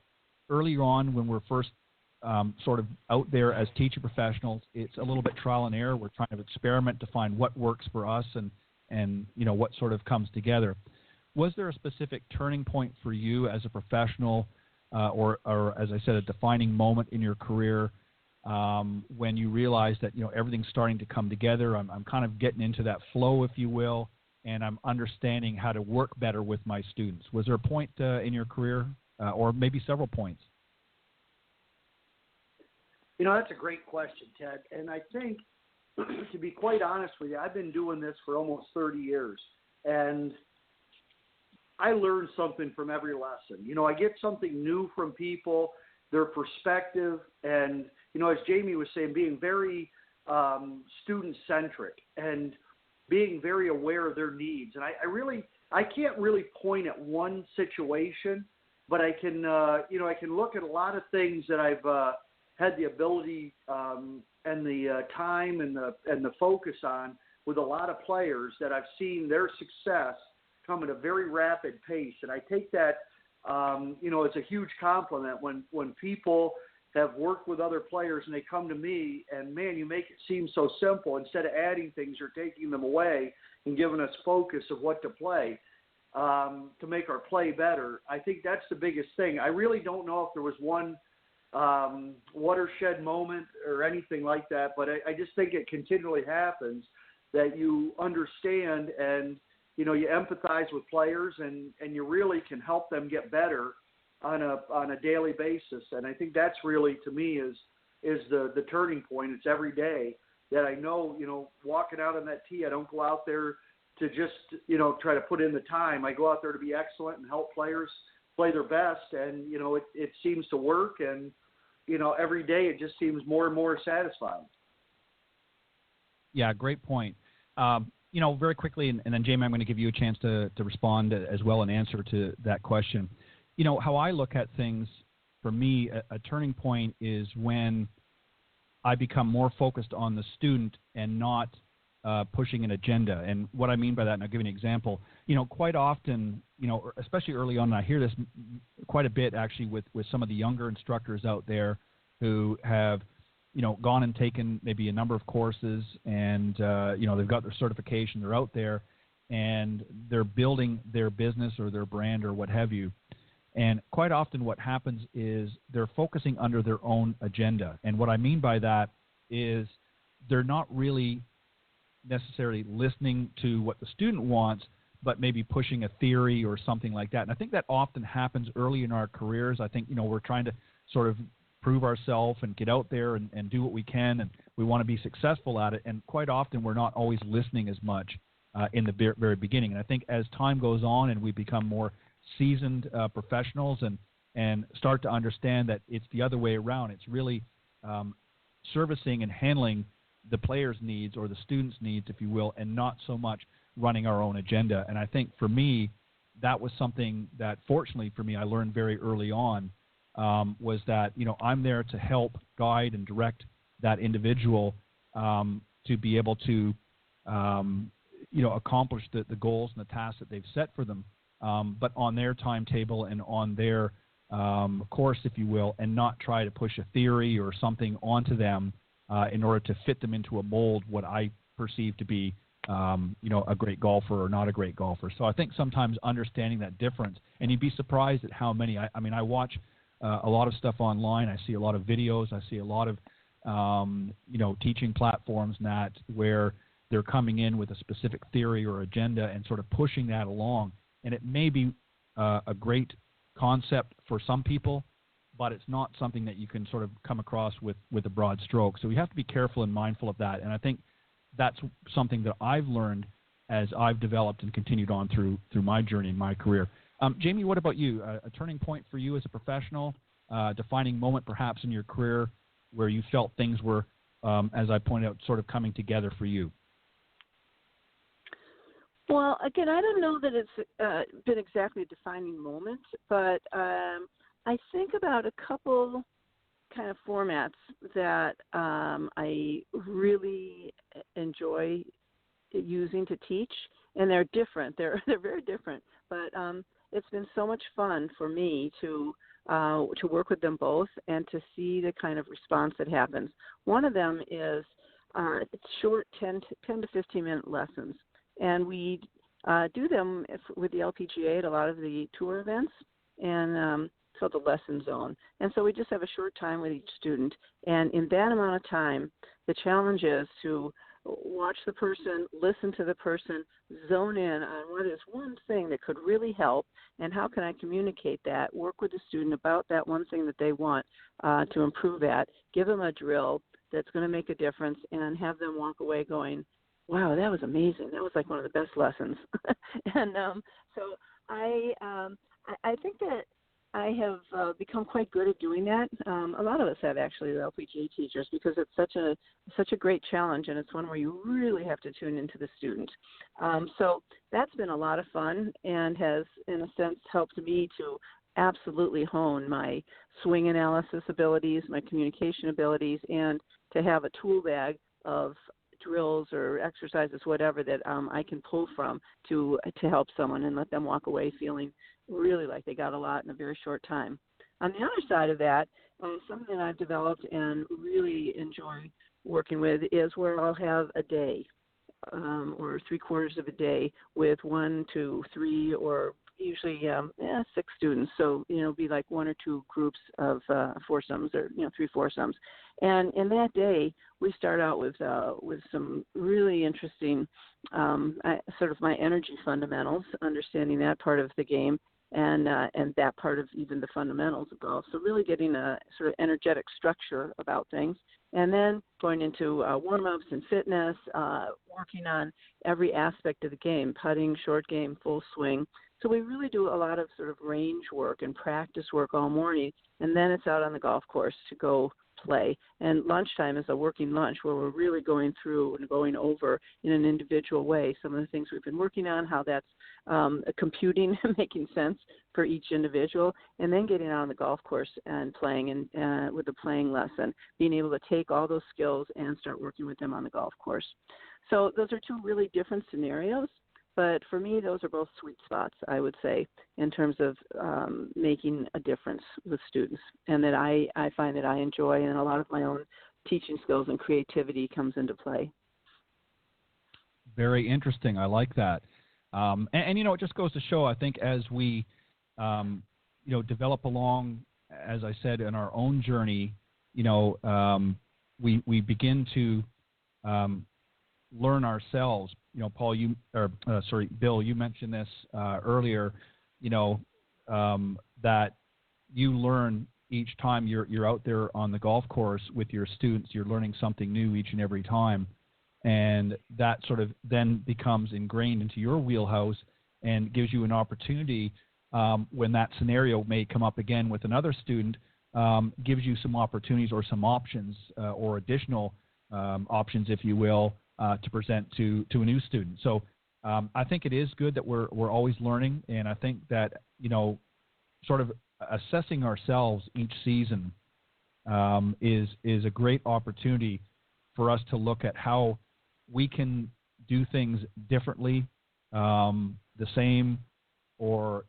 earlier on, when we're first sort of out there as teacher professionals, it's a little bit trial and error. We're trying to experiment to find what works for us and what sort of comes together. Was there a specific turning point for you as a professional or as I said, a defining moment in your career when you realized that, everything's starting to come together, I'm kind of getting into that flow, if you will, and I'm understanding how to work better with my students? Was there a point in your career or maybe several points? That's a great question, Ted. And I think, to be quite honest with you, I've been doing this for almost 30 years. And I learn something from every lesson. I get something new from people, their perspective. And, as Jamie was saying, being very student-centric and being very aware of their needs. And I can't really point at one situation, but I can look at a lot of things that I've had the ability and the time and the focus on with a lot of players that I've seen their success come at a very rapid pace. And I take that, it's a huge compliment when people have worked with other players and they come to me and, man, you make it seem so simple. Instead of adding things or taking them away and giving us focus of what to play to make our play better. I think that's the biggest thing. I really don't know if there was one watershed moment or anything like that, but I just think it continually happens that you understand and you empathize with players and you really can help them get better on a daily basis. And I think that's really, to me, is the turning point. It's every day that I know, walking out on that tee, I don't go out there to just try to put in the time. I go out there to be excellent and help players play their best, and it seems to work, and every day it just seems more and more satisfying. Yeah, great point. Very quickly, and then Jamie, I'm going to give you a chance to respond as well and answer to that question. How I look at things, for me, a turning point is when I become more focused on the student and not pushing an agenda. And what I mean by that, and I'll give you an example, quite often, especially early on, and I hear this quite a bit actually with some of the younger instructors out there who have, gone and taken maybe a number of courses and, they've got their certification, they're out there and they're building their business or their brand or what have you. And quite often what happens is they're focusing under their own agenda. And what I mean by that is they're not really necessarily listening to what the student wants, but maybe pushing a theory or something like that. And I think that often happens early in our careers. I think, we're trying to sort of prove ourselves and get out there and do what we can, and we want to be successful at it. And quite often we're not always listening as much in the very beginning. And I think as time goes on and we become more seasoned professionals and start to understand that it's the other way around, it's really servicing and handling the player's needs or the student's needs, if you will, and not so much running our own agenda. And I think for me, that was something that fortunately for me I learned very early on, was that, I'm there to help guide and direct that individual to be able to, accomplish the goals and the tasks that they've set for them, but on their timetable and on their course, if you will, and not try to push a theory or something onto them in order to fit them into a mold, what I perceive to be, a great golfer or not a great golfer. So I think sometimes understanding that difference, and you'd be surprised at how many, I watch a lot of stuff online. I see a lot of videos. I see a lot of, teaching platforms, Nat, where they're coming in with a specific theory or agenda and sort of pushing that along. And it may be a great concept for some people, but it's not something that you can sort of come across with a broad stroke. So we have to be careful and mindful of that. And I think that's something that I've learned as I've developed and continued on through my journey in my career. Jamie, what about you? A turning point for you as a professional, defining moment perhaps in your career where you felt things were, as I pointed out, sort of coming together for you? Well, again, I don't know that it's been exactly a defining moment, but I think about a couple kind of formats that I really enjoy using to teach, and they're different. They're very different, but it's been so much fun for me to work with them both and to see the kind of response that happens. One of them is it's short 10 to 15-minute lessons, and we do them with the LPGA at a lot of the tour events, and so the lesson zone. And so we just have a short time with each student, and in that amount of time, the challenge is to watch the person, listen to the person, zone in on what is one thing that could really help, and how can I communicate that, work with the student about that one thing that they want to improve at, give them a drill that's going to make a difference, and have them walk away going, wow, that was amazing. That was like one of the best lessons. And so I think that I have become quite good at doing that. A lot of us have, actually, the LPGA teachers, because it's such a great challenge, and it's one where you really have to tune into the student. So that's been a lot of fun and has, in a sense, helped me to absolutely hone my swing analysis abilities, my communication abilities, and to have a tool bag of drills or exercises, whatever, that I can pull from to help someone and let them walk away feeling really like they got a lot in a very short time. On the other side of that, something that I've developed and really enjoy working with is where I'll have a day or 3/4 of a day with 1 to 3 or usually 6 students. So, be like 1 or 2 groups of foursomes or 3 foursomes. And in that day, we start out with some really interesting sort of my energy fundamentals, understanding that part of the game, and that part of even the fundamentals of golf. So really getting a sort of energetic structure about things, and then going into warm-ups and fitness, working on every aspect of the game, putting, short game, full swing. So we really do a lot of sort of range work and practice work all morning, and then it's out on the golf course to go play. And lunchtime is a working lunch where we're really going through and going over in an individual way some of the things we've been working on, how that's computing and making sense for each individual, and then getting out on the golf course and playing and with a playing lesson, being able to take all those skills and start working with them on the golf course. So those are 2 really different scenarios. But for me, those are both sweet spots, I would say, in terms of making a difference with students, and that I find that I enjoy, and a lot of my own teaching skills and creativity comes into play. Very interesting. I like that. And it just goes to show, I think, as we, develop along, as I said, in our own journey, we begin to learn ourselves. Paul, Bill, you mentioned this earlier. That you learn each time you're out there on the golf course with your students. You're learning something new each and every time, and that sort of then becomes ingrained into your wheelhouse and gives you an opportunity when that scenario may come up again with another student. Gives you some opportunities or some options or additional options, if you will, to present to a new student. So I think it is good that we're always learning, and I think that sort of assessing ourselves each season is a great opportunity for us to look at how we can do things differently, the same, or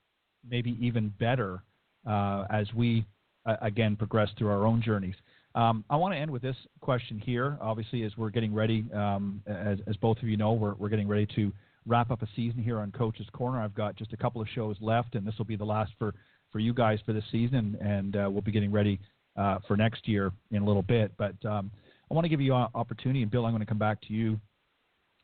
maybe even better as we again progress through our own journeys. I want to end with this question here. Obviously, as we're getting ready, as both of you know, we're getting ready to wrap up a season here on Coach's Corner. I've got just a couple of shows left, and this will be the last for you guys for this season, and we'll be getting ready for next year in a little bit. But I want to give you an opportunity, and Bill, I'm going to come back to you.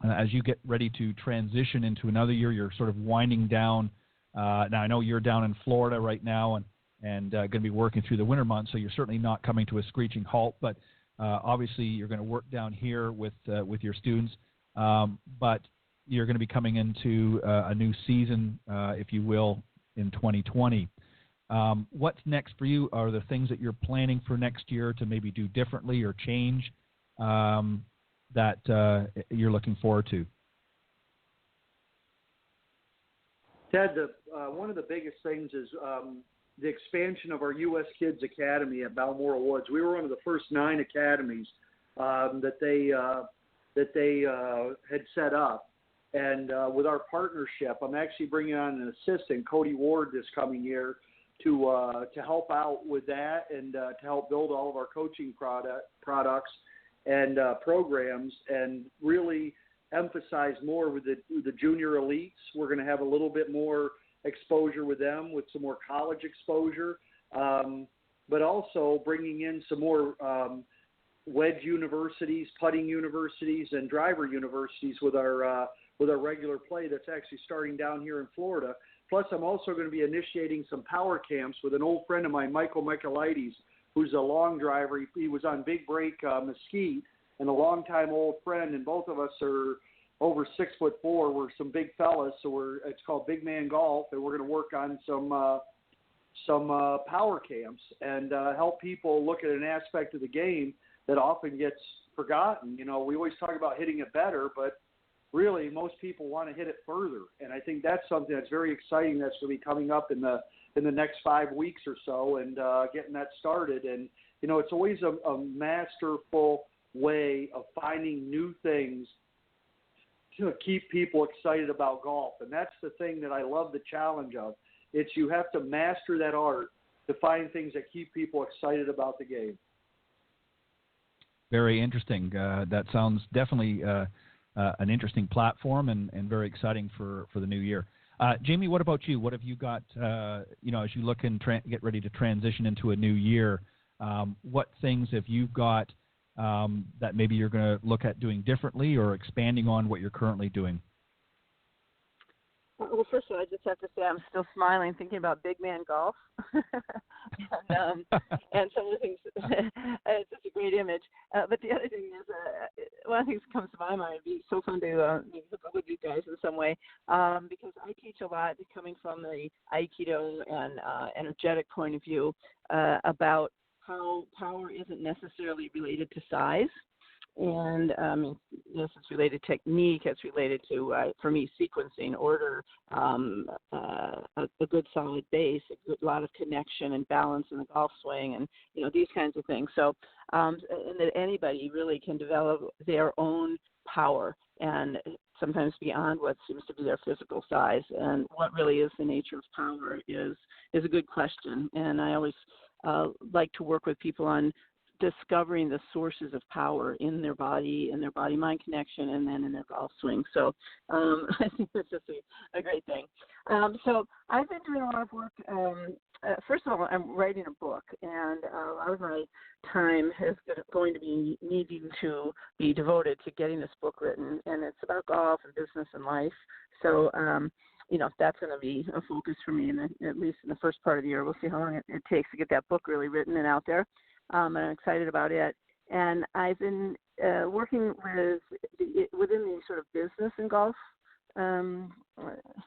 As you get ready to transition into another year, you're sort of winding down. Now, I know you're down in Florida right now, and going to be working through the winter months, so you're certainly not coming to a screeching halt. But obviously, you're going to work down here with your students. But you're going to be coming into a new season, if you will, in 2020. What's next for you? Are there things that you're planning for next year to maybe do differently or change that you're looking forward to? Ted, one of the biggest things is the expansion of our U.S. Kids Academy at Balmoral Woods. We were one of the first 9 academies that they had set up. And with our partnership, I'm actually bringing on an assistant, Cody Ward, this coming year to help out with that and to help build all of our coaching products and programs, and really emphasize more with the junior elites. We're going to have a little bit more exposure with them, with some more college exposure, but also bringing in some more wedge universities, putting universities, and driver universities with our regular play that's actually starting down here in Florida. Plus, I'm also going to be initiating some power camps with an old friend of mine, Michael Michaelides, who's a long driver. He was on Big Break Mesquite, and a longtime old friend, and both of us are over 6'4". We're some big fellas, so it's called Big Man Golf, and we're going to work on some power camps and help people look at an aspect of the game that often gets forgotten. We always talk about hitting it better, but really most people want to hit it further, and I think that's something that's very exciting that's going to be coming up in the next 5 weeks or so, and getting that started. And it's always a masterful way of finding new things to keep people excited about golf, and that's the thing that I love the challenge of. It's you have to master that art to find things that keep people excited about the game. Very interesting. That sounds definitely an interesting platform and very exciting for the new year. Jamie, what about you? What have you got, as you look and get ready to transition into a new year, what things have you got that maybe you're going to look at doing differently or expanding on what you're currently doing? Well, first of all, I just have to say I'm still smiling thinking about Big Man Golf and some of the things. It's just a great image. But the other thing is, one of the things that comes to my mind, it'd be so fun to hook up with you guys in some way, because I teach a lot coming from the Aikido and energetic point of view about how power isn't necessarily related to size. And this is related to technique. It's related to, for me, sequencing, order, a good solid base, a lot of connection and balance in the golf swing, and these kinds of things. So, and that anybody really can develop their own power, and sometimes beyond what seems to be their physical size. And what really is the nature of power is a good question. And I always like to work with people on discovering the sources of power in their body and their body-mind connection, and then in their golf swing. So I think that's just a great thing. So I've been doing a lot of work. First of all, I'm writing a book, and a lot of my time is going to be needing to be devoted to getting this book written, and it's about golf and business and life. So, that's going to be a focus for me, at least in the first part of the year. We'll see how long it takes to get that book really written and out there. And I'm excited about it. And I've been working within the sort of business and golf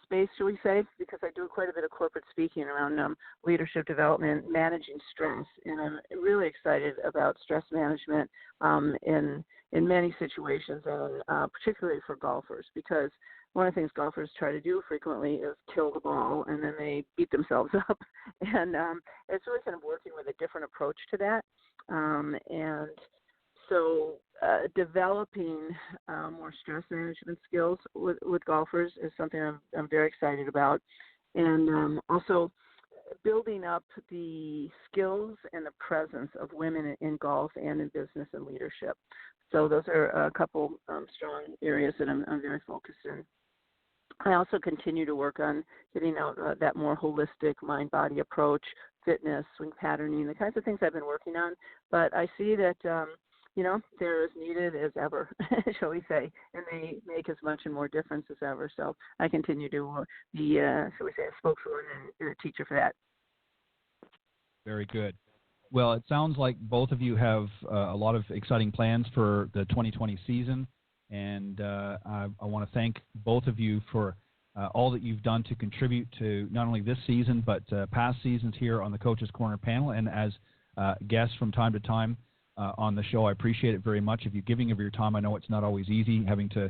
space, shall we say, because I do quite a bit of corporate speaking around leadership development, managing stress, and I'm really excited about stress management in many situations, and particularly for golfers, because one of the things golfers try to do frequently is kill the ball, and then they beat themselves up, and it's really kind of working with a different approach to that, and so developing more stress management skills with golfers is something I'm very excited about. And also building up the skills and the presence of women in golf and in business and leadership. So those are a couple strong areas that I'm very focused in. I also continue to work on getting out that more holistic mind-body approach, fitness, swing patterning, the kinds of things I've been working on. But I see that they're as needed as ever, shall we say, and they make as much and more difference as ever. So I continue to be, shall we say, a spokeswoman and a teacher for that. Very good. Well, it sounds like both of you have a lot of exciting plans for the 2020 season, and I want to thank both of you for all that you've done to contribute to not only this season but past seasons here on the Coach's Corner panel and as guests from time to time on the show. I appreciate it very much. If you're giving of your time, I know it's not always easy having to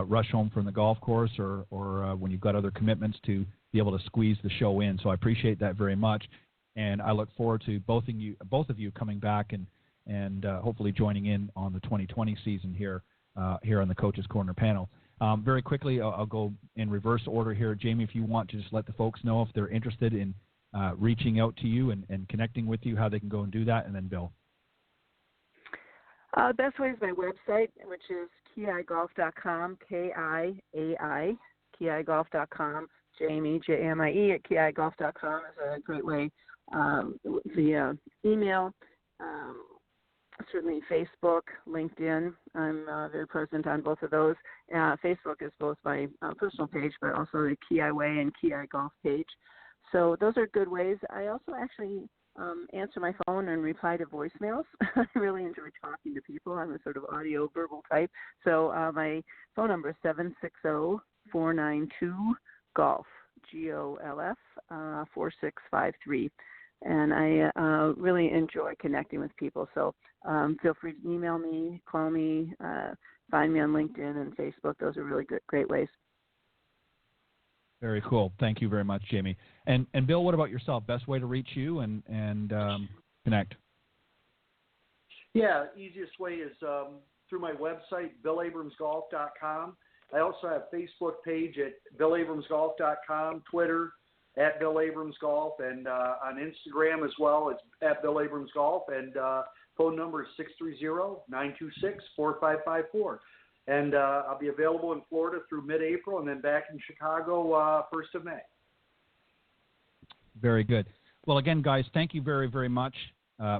rush home from the golf course or when you've got other commitments to be able to squeeze the show in. So I appreciate that very much, and I look forward to both of you coming back and hopefully joining in on the 2020 season here on the Coach's Corner panel. Very quickly, I'll go in reverse order here. Jamie, if you want to just let the folks know if they're interested in reaching out to you and connecting with you, how they can go and do that, and then Bill. Best way is my website, which is kiaigolf.com, K-I-A-I, kiaigolf.com. Jamie, J-A-M-I-E, at kiaigolf.com is a great way. Via email, certainly Facebook, LinkedIn. I'm very present on both of those. Facebook is both my personal page, but also the Ki Way and Ki Golf page. So those are good ways. I also actually answer my phone and reply to voicemails. I really enjoy talking to people. I'm a sort of audio verbal type. So my phone number is 760-492-GOLF, G-O-L-F, 4653. And I really enjoy connecting with people. So feel free to email me, call me, find me on LinkedIn and Facebook. Those are really great ways. Very cool. Thank you very much, Jamie. And Bill, what about yourself? Best way to reach you and connect? Yeah, easiest way is through my website, BillAbramsGolf.com. I also have a Facebook page at BillAbramsGolf.com, Twitter at BillAbramsGolf, and on Instagram as well. It's at BillAbramsGolf, and phone number is 630-926-4554. And I'll be available in Florida through mid-April and then back in Chicago 1st of May. Very good. Well, again, guys, thank you very, very much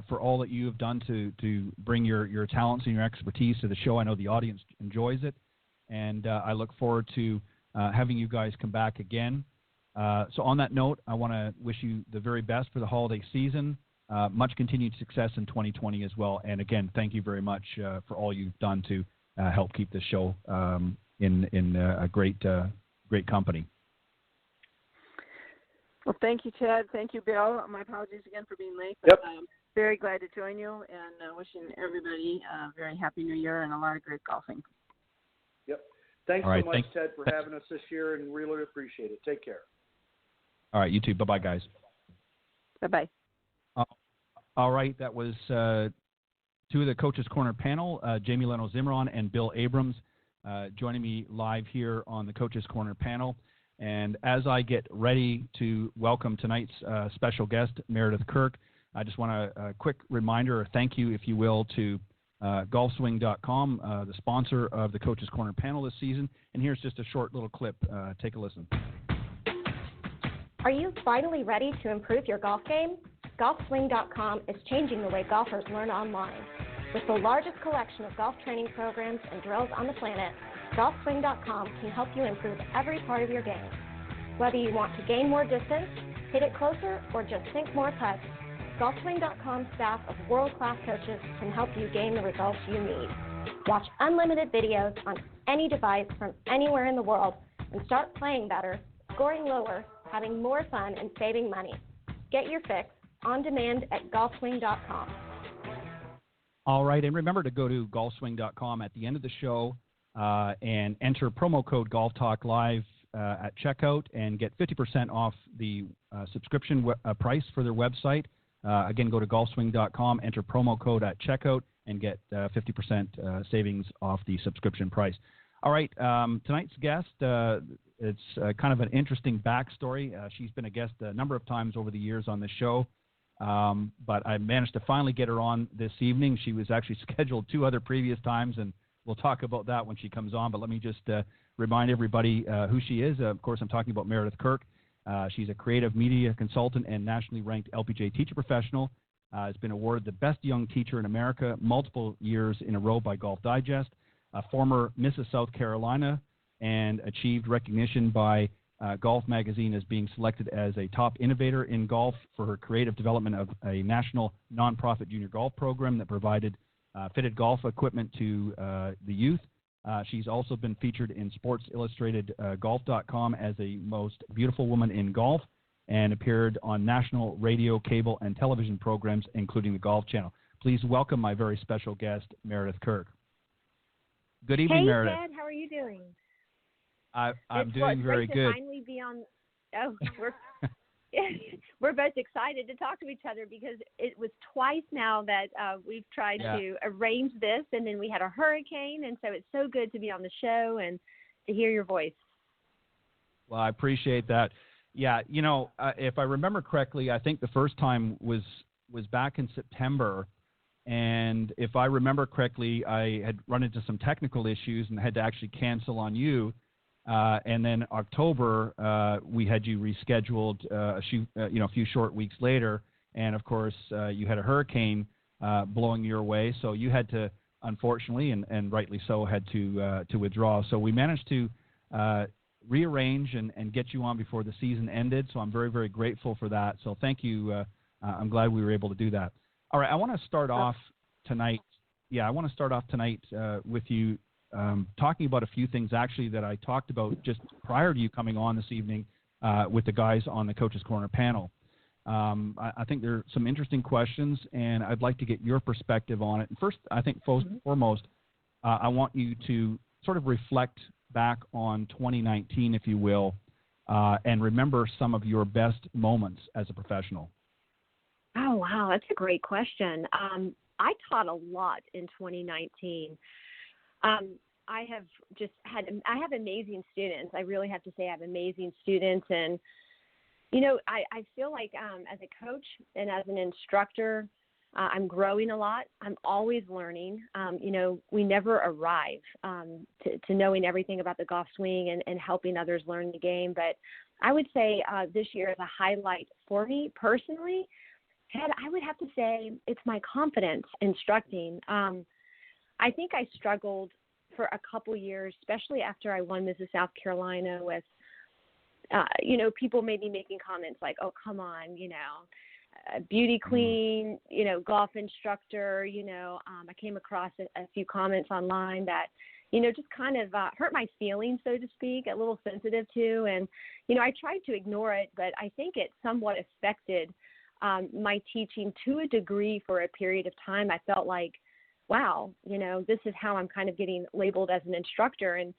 for all that you have done to bring your talents and your expertise to the show. I know the audience enjoys it, and I look forward to having you guys come back again. So on that note, I want to wish you the very best for the holiday season, much continued success in 2020 as well. And again, thank you very much for all you've done to help keep this show in a great company. Well, thank you, Ted. Thank you, Bill. My apologies again for being late. Yep. I'm very glad to join you and wishing everybody a very happy New Year and a lot of great golfing. Yep. Thanks so much, Ted, for having us this year, and really appreciate it. Take care. All right, you too. Bye-bye, guys. Bye-bye. All right, that was two of the Coach's Corner panel, Jamie Leno-Zimron and Bill Abrams, joining me live here on the Coach's Corner panel. And as I get ready to welcome tonight's special guest, Meredith Kirk, I just want a quick reminder, or thank you, if you will, to golfswing.com, the sponsor of the Coach's Corner panel this season. And here's just a short little clip. Take a listen. Are you finally ready to improve your golf game? Golfswing.com is changing the way golfers learn online. With the largest collection of golf training programs and drills on the planet, Golfswing.com can help you improve every part of your game. Whether you want to gain more distance, hit it closer, or just sink more putts, Golfswing.com's staff of world-class coaches can help you gain the results you need. Watch unlimited videos on any device from anywhere in the world and start playing better, scoring lower, having more fun, and saving money. Get your fix on demand at Golfswing.com. All right, and remember to go to golfswing.com at the end of the show and enter promo code Golf Talk Live at checkout and get 50% off the subscription price for their website. Again, go to golfswing.com, enter promo code at checkout, and get 50% savings off the subscription price. All right, tonight's guest, it's kind of an interesting backstory. She's been a guest a number of times over the years on the show. But I managed to finally get her on this evening. She was actually scheduled 2 other previous times, and we'll talk about that when she comes on. But let me just remind everybody who she is. Of course, I'm talking about Meredith Kirk. She's a creative media consultant and nationally ranked LPGA teacher professional. Has been awarded the best young teacher in America multiple years in a row by Golf Digest. A former Mrs. South Carolina, and achieved recognition by Golf Magazine as being selected as a top innovator in golf for her creative development of a national nonprofit junior golf program that provided fitted golf equipment to the youth. She's also been featured in Sports Illustrated Golf.com as a most beautiful woman in golf, and appeared on national radio, cable, and television programs, including the Golf Channel. Please welcome my very special guest, Meredith Kirk. Good evening, Meredith. Hey, Ted. How are you doing? I'm doing very good. To finally be on. Oh, we're both excited to talk to each other, because it was twice now that we've tried to arrange this, and then we had a hurricane, and so it's so good to be on the show and to hear your voice. Well, I appreciate that. Yeah, you know, if I remember correctly, I think the first time was back in September. And if I remember correctly, I had run into some technical issues and had to actually cancel on you. And then October, we had you rescheduled a few short weeks later. And of course, you had a hurricane blowing your way, so you had to, unfortunately, and rightly so, had to withdraw. So we managed to rearrange and get you on before the season ended. So I'm very, very grateful for that. So thank you. I'm glad we were able to do that. All right, I want to start off tonight. Yeah, I want to start off tonight with you talking about a few things actually that I talked about just prior to you coming on this evening with the guys on the Coach's Corner panel. I think there are some interesting questions, and I'd like to get your perspective on it. And first, I think foremost, I want you to sort of reflect back on 2019, if you will, and remember some of your best moments as a professional. Oh, wow. That's a great question. I taught a lot in 2019. I have amazing students. I really have to say I have amazing students. And, you know, I feel like as a coach and as an instructor, I'm growing a lot. I'm always learning. You know, we never arrive to knowing everything about the golf swing and helping others learn the game. But I would say this year is a highlight for me personally. Ted, I would have to say it's my confidence instructing. I think I struggled for a couple years, especially after I won Mrs. South Carolina with, you know, people maybe making comments like, oh, come on, you know, beauty queen, you know, golf instructor, you know. I came across a few comments online that, you know, just kind of hurt my feelings, so to speak, a little sensitive to. And, you know, I tried to ignore it, but I think it somewhat affected my teaching to a degree for a period of time. I felt like, wow, you know, this is how I'm kind of getting labeled as an instructor. And,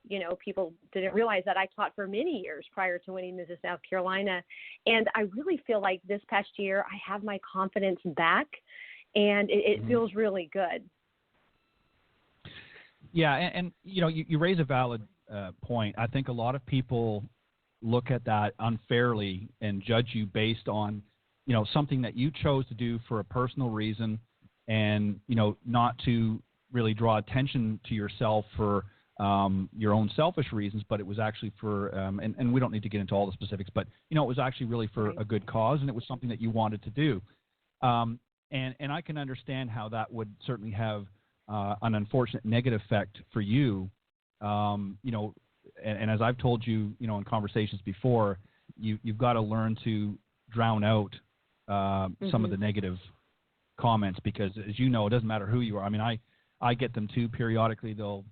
you know, people didn't realize that I taught for many years prior to winning Mrs. South Carolina. And I really feel like this past year I have my confidence back, and it feels really good. Yeah, and you know, you raise a valid point. I think a lot of people look at that unfairly and judge you based on something that you chose to do for a personal reason, and not to really draw attention to yourself for your own selfish reasons, but it was actually for and we don't need to get into all the specifics, but it was actually really for a good cause, and it was something that you wanted to do. And I can understand how that would certainly have an unfortunate negative effect for you. And as I've told you, in conversations before, you've got to learn to drown out some of the negative comments, because, as you know, it doesn't matter who you are. I mean, I get them too periodically. They'll,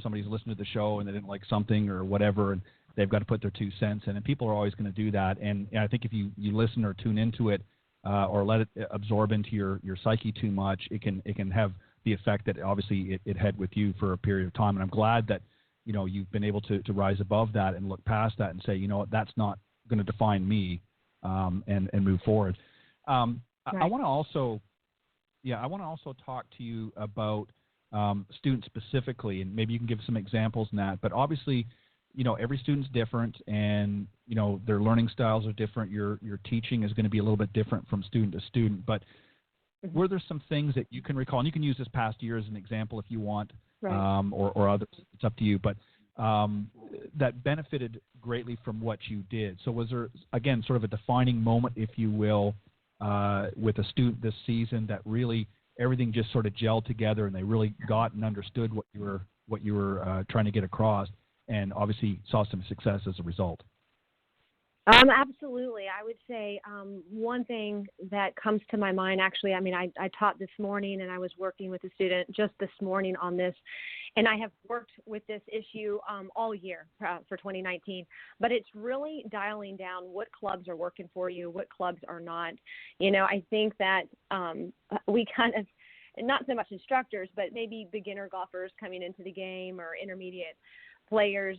somebody's listening to the show and they didn't like something or whatever, and they've got to put their 2 cents in. And people are always going to do that. And I think if you listen or tune into it or let it absorb into your psyche too much, it can have the effect that obviously it had with you for a period of time. And I'm glad that you've been able to rise above that and look past that and say, that's not going to define me, and move forward. Right. I want to also talk to you about students specifically, and maybe you can give some examples in that. But obviously, every student's different, and their learning styles are different. Your teaching is going to be a little bit different from student to student. But were there some things that you can recall, and you can use this past year as an example if you want, right. Or others? It's up to you. But that benefited greatly from what you did. So was there, again, sort of a defining moment, if you will, with a student this season that really everything just sort of gelled together and they really got and understood what you were trying to get across, and obviously saw some success as a result? Absolutely. I would say one thing that comes to my mind, actually, I mean, I taught this morning and I was working with a student just this morning on this, and I have worked with this issue all year for 2019, but it's really dialing down what clubs are working for you, what clubs are not. I think that we kind of, not so much instructors, but maybe beginner golfers coming into the game or intermediate players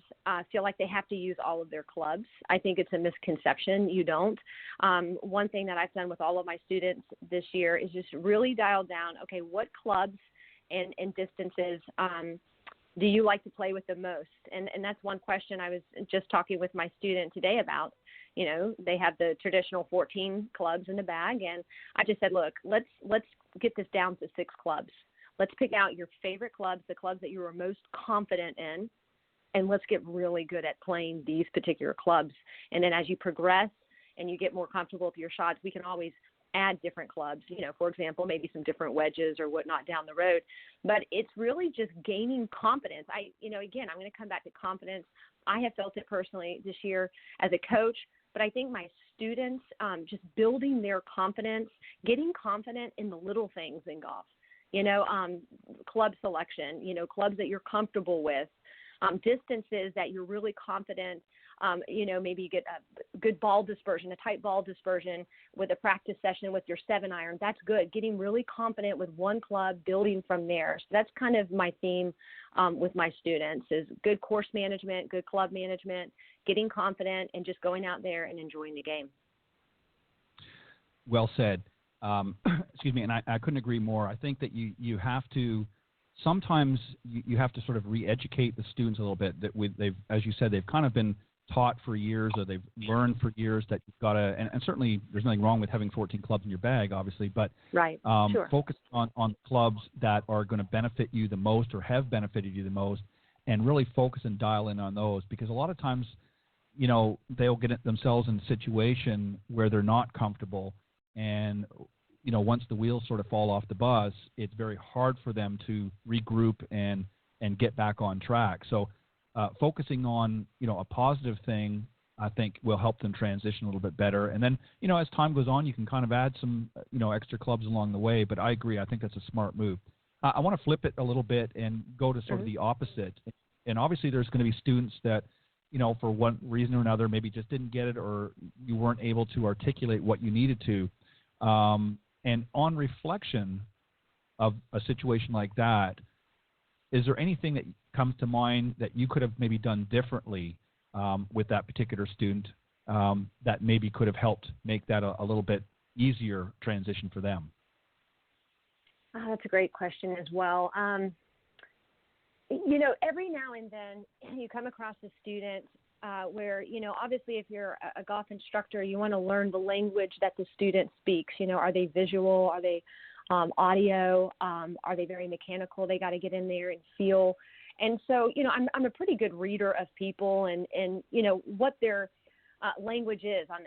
feel like they have to use all of their clubs. I think it's a misconception. You don't. One thing that I've done with all of my students this year is just really dial down, okay, what clubs and distances do you like to play with the most? And that's one question I was just talking with my student today about. They have the traditional 14 clubs in the bag, and I just said, look, let's get this down to 6 clubs. Let's pick out your favorite clubs, the clubs that you are most confident in, and let's get really good at playing these particular clubs. And then as you progress and you get more comfortable with your shots, we can always add different clubs, for example, maybe some different wedges or whatnot down the road. But it's really just gaining confidence. Again, I'm going to come back to confidence. I have felt it personally this year as a coach, but I think my students, just building their confidence, getting confident in the little things in golf, club selection, clubs that you're comfortable with, distances that you're really confident, maybe you get a good ball dispersion, a tight ball dispersion with a practice session with your 7-iron. That's good. Getting really confident with one club, building from there. So that's kind of my theme with my students is good course management, good club management, getting confident, and just going out there and enjoying the game. Well said. Excuse me, and I couldn't agree more. I think that you have to, sometimes you have to sort of re-educate the students a little bit. That they've, as you said, they've kind of been taught for years, or they've learned for years that you've got to, and certainly there's nothing wrong with having 14 clubs in your bag, obviously, but right. Sure. Focus on clubs that are going to benefit you the most or have benefited you the most, and really focus and dial in on those, because a lot of times, they'll get themselves in a situation where they're not comfortable, and once the wheels sort of fall off the bus, it's very hard for them to regroup and get back on track. So focusing on, a positive thing, I think will help them transition a little bit better. And then, as time goes on, you can kind of add some, extra clubs along the way. But I agree. I think that's a smart move. I want to flip it a little bit and go to sort of the opposite. And obviously there's going to be students that, for one reason or another, maybe just didn't get it, or you weren't able to articulate what you needed to. And on reflection of a situation like that, is there anything that comes to mind that you could have maybe done differently with that particular student that maybe could have helped make that a little bit easier transition for them? That's a great question as well. Every now and then you come across a student where, obviously if you're a golf instructor, you want to learn the language that the student speaks. Are they visual? Are they audio? Are they very mechanical? They got to get in there and feel. And so, I'm a pretty good reader of people and what their language is on,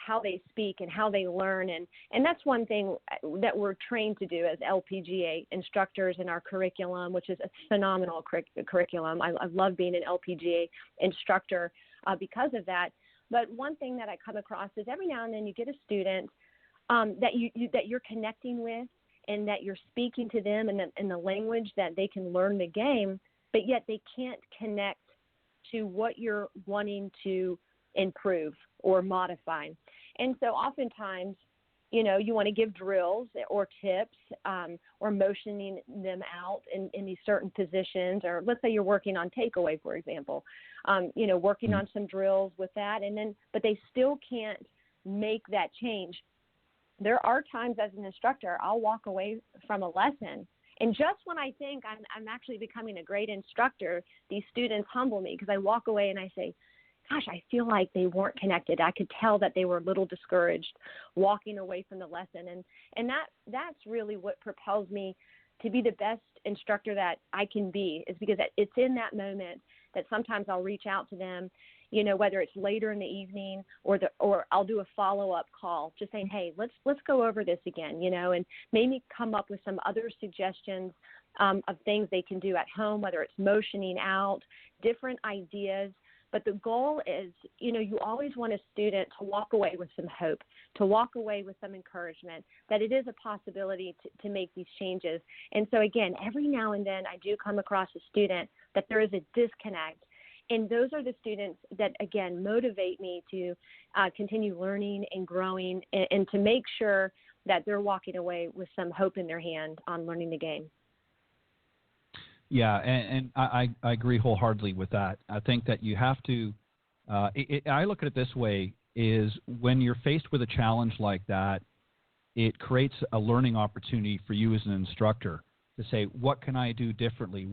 how they speak and how they learn. And that's one thing that we're trained to do as LPGA instructors in our curriculum, which is a phenomenal curriculum. I love being an LPGA instructor because of that. But one thing that I come across is every now and then you get a student that you're connecting with and that you're speaking to them in the language that they can learn the game, but yet they can't connect to what you're wanting to improve or modify. And so oftentimes, you want to give drills or tips or motioning them out in these certain positions, or let's say you're working on takeaway, for example, working on some drills with that, but they still can't make that change. There are times as an instructor, I'll walk away from a lesson, and just when I think I'm actually becoming a great instructor, these students humble me because I walk away and I say, gosh, I feel like they weren't connected. I could tell that they were a little discouraged walking away from the lesson. And that's really what propels me to be the best instructor that I can be, is because it's in that moment that sometimes I'll reach out to them, whether it's later in the evening or I'll do a follow-up call just saying, hey, let's go over this again, and maybe come up with some other suggestions of things they can do at home, whether it's motioning out, different ideas. But the goal is, you always want a student to walk away with some hope, to walk away with some encouragement, that it is a possibility to make these changes. And so, again, every now and then I do come across a student that there is a disconnect. And those are the students that, again, motivate me to continue learning and growing and to make sure that they're walking away with some hope in their hand on learning the game. Yeah, and I agree wholeheartedly with that. I think that you have to I look at it this way, is when you're faced with a challenge like that, it creates a learning opportunity for you as an instructor to say, what can I do differently?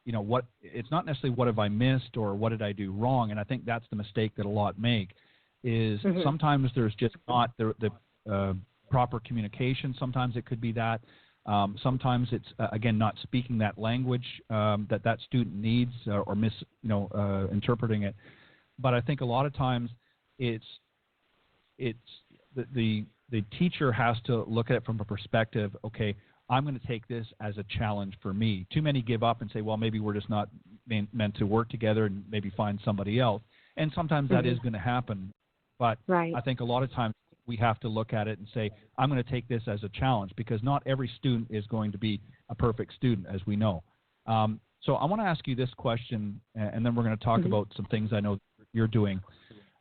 It's not necessarily what have I missed or what did I do wrong, and I think that's the mistake that a lot make, is sometimes there's just not the proper communication. Sometimes it could be that. Sometimes it's, again, not speaking that language that student needs or interpreting it. But I think a lot of times it's the teacher has to look at it from a perspective, okay, I'm going to take this as a challenge for me. Too many give up and say, well, maybe we're just not meant to work together and maybe find somebody else. And sometimes that is going to happen. But I think a lot of times we have to look at it and say, I'm going to take this as a challenge, because not every student is going to be a perfect student, as we know. So I want to ask you this question, and then we're going to talk about some things I know you're doing.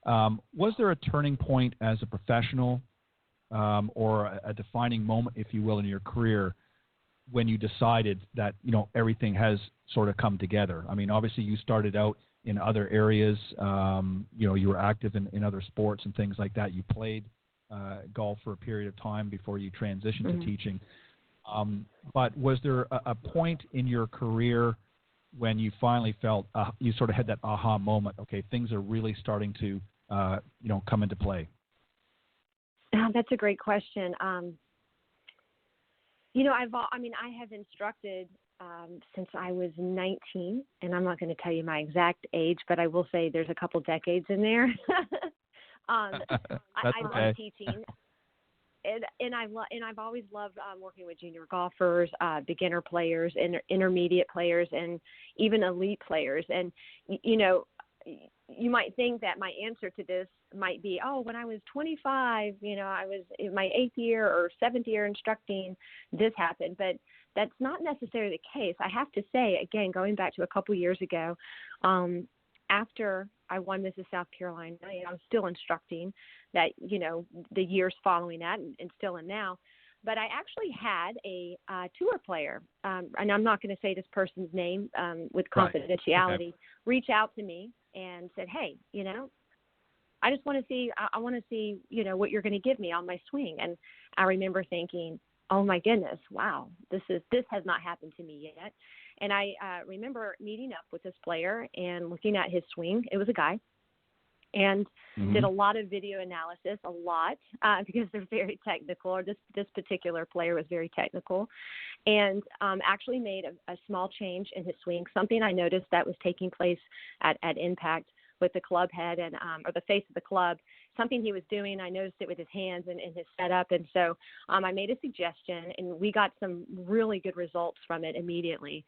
Was there a turning point as a professional or a defining moment, if you will, in your career when you decided that, everything has sort of come together? I mean, obviously you started out in other areas. You were active in other sports and things like that. You played golf for a period of time before you transitioned to teaching. But was there a point in your career when you finally felt you sort of had that aha moment? Okay, things are really starting to come into play. That's a great question. I have instructed since I was 19, and I'm not going to tell you my exact age, but I will say there's a couple decades in there. I love teaching, and I've always loved working with junior golfers, beginner players, intermediate players, and even elite players. And you might think that my answer to this might be, when I was 25, I was in my 8th year or 7th year instructing, this happened. But that's not necessarily the case. I have to say, again, going back to a couple years ago, after I won Mrs. South Carolina, I was still instructing that, the years following that and still am now. But I actually had a tour player, and I'm not going to say this person's name with confidentiality, reach out to me and said, hey, I just want to see, I want to see, what you're going to give me on my swing. And I remember thinking, oh my goodness, wow, this has not happened to me yet. And I remember meeting up with this player and looking at his swing. It was a guy. And did a lot of video analysis, because they're very technical, or this particular player was very technical, and actually made a small change in his swing, something I noticed that was taking place at impact with the club head and or the face of the club, something he was doing. I noticed it with his hands and his setup, and so I made a suggestion, and we got some really good results from it immediately.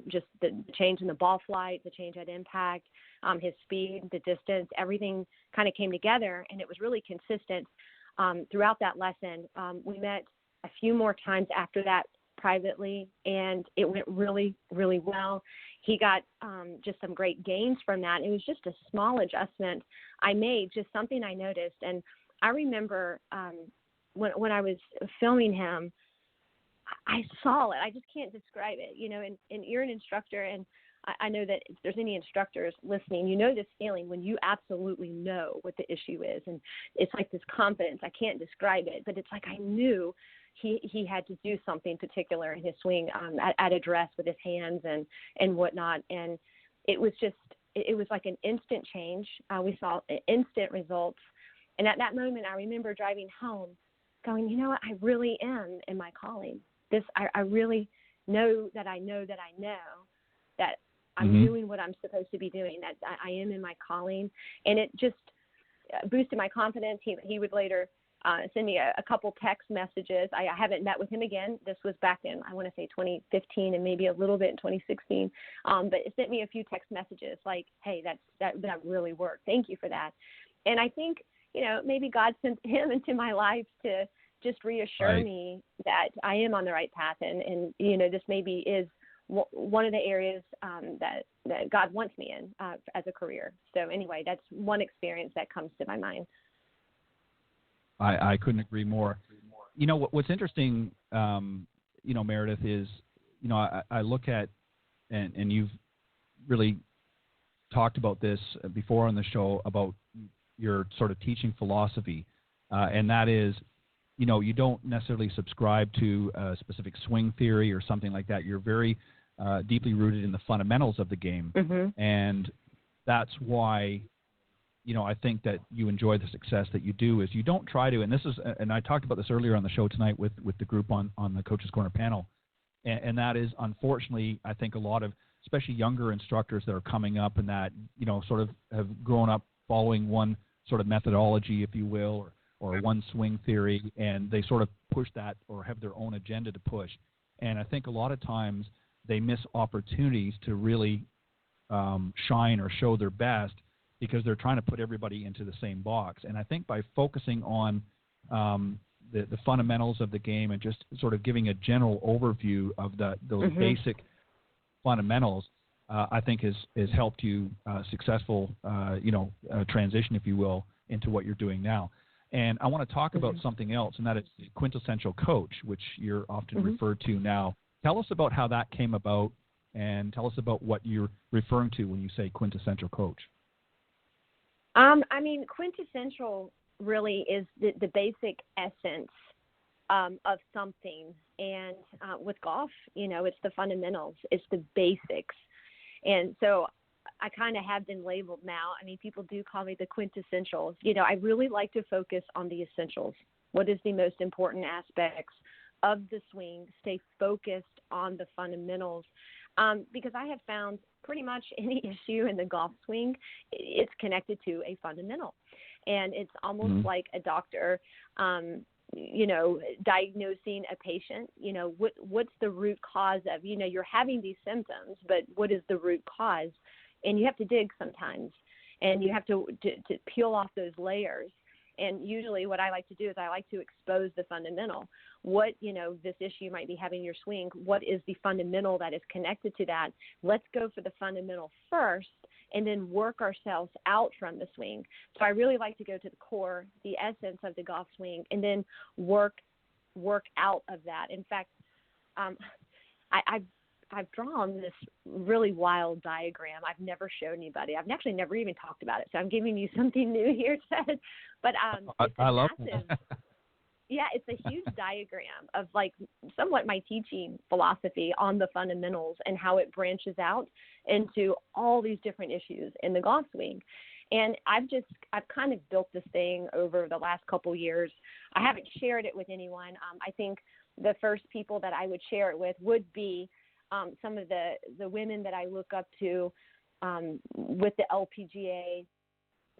Just the change in the ball flight, the change at impact, his speed, the distance, everything kind of came together, and it was really consistent throughout that lesson. We met a few more times after that privately, and it went really, really well. He got just some great gains from that. It was just a small adjustment I made, just something I noticed. And I remember when I was filming him, I saw it. I just can't describe it, and you're an instructor, and I know that if there's any instructors listening, you know this feeling when you absolutely know what the issue is. And it's like this confidence. I can't describe it, but it's like I knew he had to do something particular in his swing at address with his hands and whatnot. And it was like an instant change. We saw instant results. And at that moment, I remember driving home going, you know what, I really am in my calling. I really know that I'm doing what I'm supposed to be doing, that I am in my calling. And it just boosted my confidence. He would later send me a couple text messages. I haven't met with him again. This was back in, I want to say 2015 and maybe a little bit in 2016. But it sent me a few text messages like, hey, that really worked. Thank you for that. And I think, maybe God sent him into my life to just reassure me that I am on the right path. And this maybe is one of the areas that God wants me in as a career. So anyway, that's one experience that comes to my mind. I couldn't agree more. What's interesting, Meredith, is, I look at, and you've really talked about this before on the show about your sort of teaching philosophy, and that is, you don't necessarily subscribe to a specific swing theory or something like that. You're very deeply rooted in the fundamentals of the game, and that's why, I think that you enjoy the success that you do. Is you don't try to, and I talked about this earlier on the show tonight with the group on the Coach's Corner panel, and that is, unfortunately, I think a lot of, especially younger instructors that are coming up and that, sort of have grown up following one sort of methodology, if you will, or one swing theory, and they sort of push that or have their own agenda to push. And I think a lot of times they miss opportunities to really shine or show their best because they're trying to put everybody into the same box. And I think by focusing on the fundamentals of the game and just sort of giving a general overview of those basic fundamentals, I think has helped you successful, transition, if you will, into what you're doing now. And I want to talk about something else, and that is the quintessential coach, which you're often referred to now. Tell us about how that came about, and tell us about what you're referring to when you say quintessential coach. Quintessential really is the basic essence of something. And with golf, it's the fundamentals. It's the basics. And so I kind of have been labeled now. People do call me the quintessential. I really like to focus on the essentials. What is the most important aspects of the swing? Stay focused on the fundamentals. Because I have found pretty much any issue in the golf swing, it's connected to a fundamental. And it's almost like a doctor, diagnosing a patient. What's the root cause of, you're having these symptoms, but what is the root cause? And you have to dig sometimes, and you have to peel off those layers. And usually what I like to do is I like to expose the fundamental. What, this issue might be having your swing, what is the fundamental that is connected to that? Let's go for the fundamental first and then work ourselves out from the swing. So I really like to go to the core, the essence of the golf swing, and then work out of that. In fact, I've drawn this really wild diagram. I've never shown anybody. I've actually never even talked about it. So I'm giving you something new here, Ted. But I love it. Yeah, it's a huge diagram of like somewhat my teaching philosophy on the fundamentals and how it branches out into all these different issues in the golf swing. And I've kind of built this thing over the last couple years. I haven't shared it with anyone. I think the first people that I would share it with would be some of the women that I look up to with the LPGA,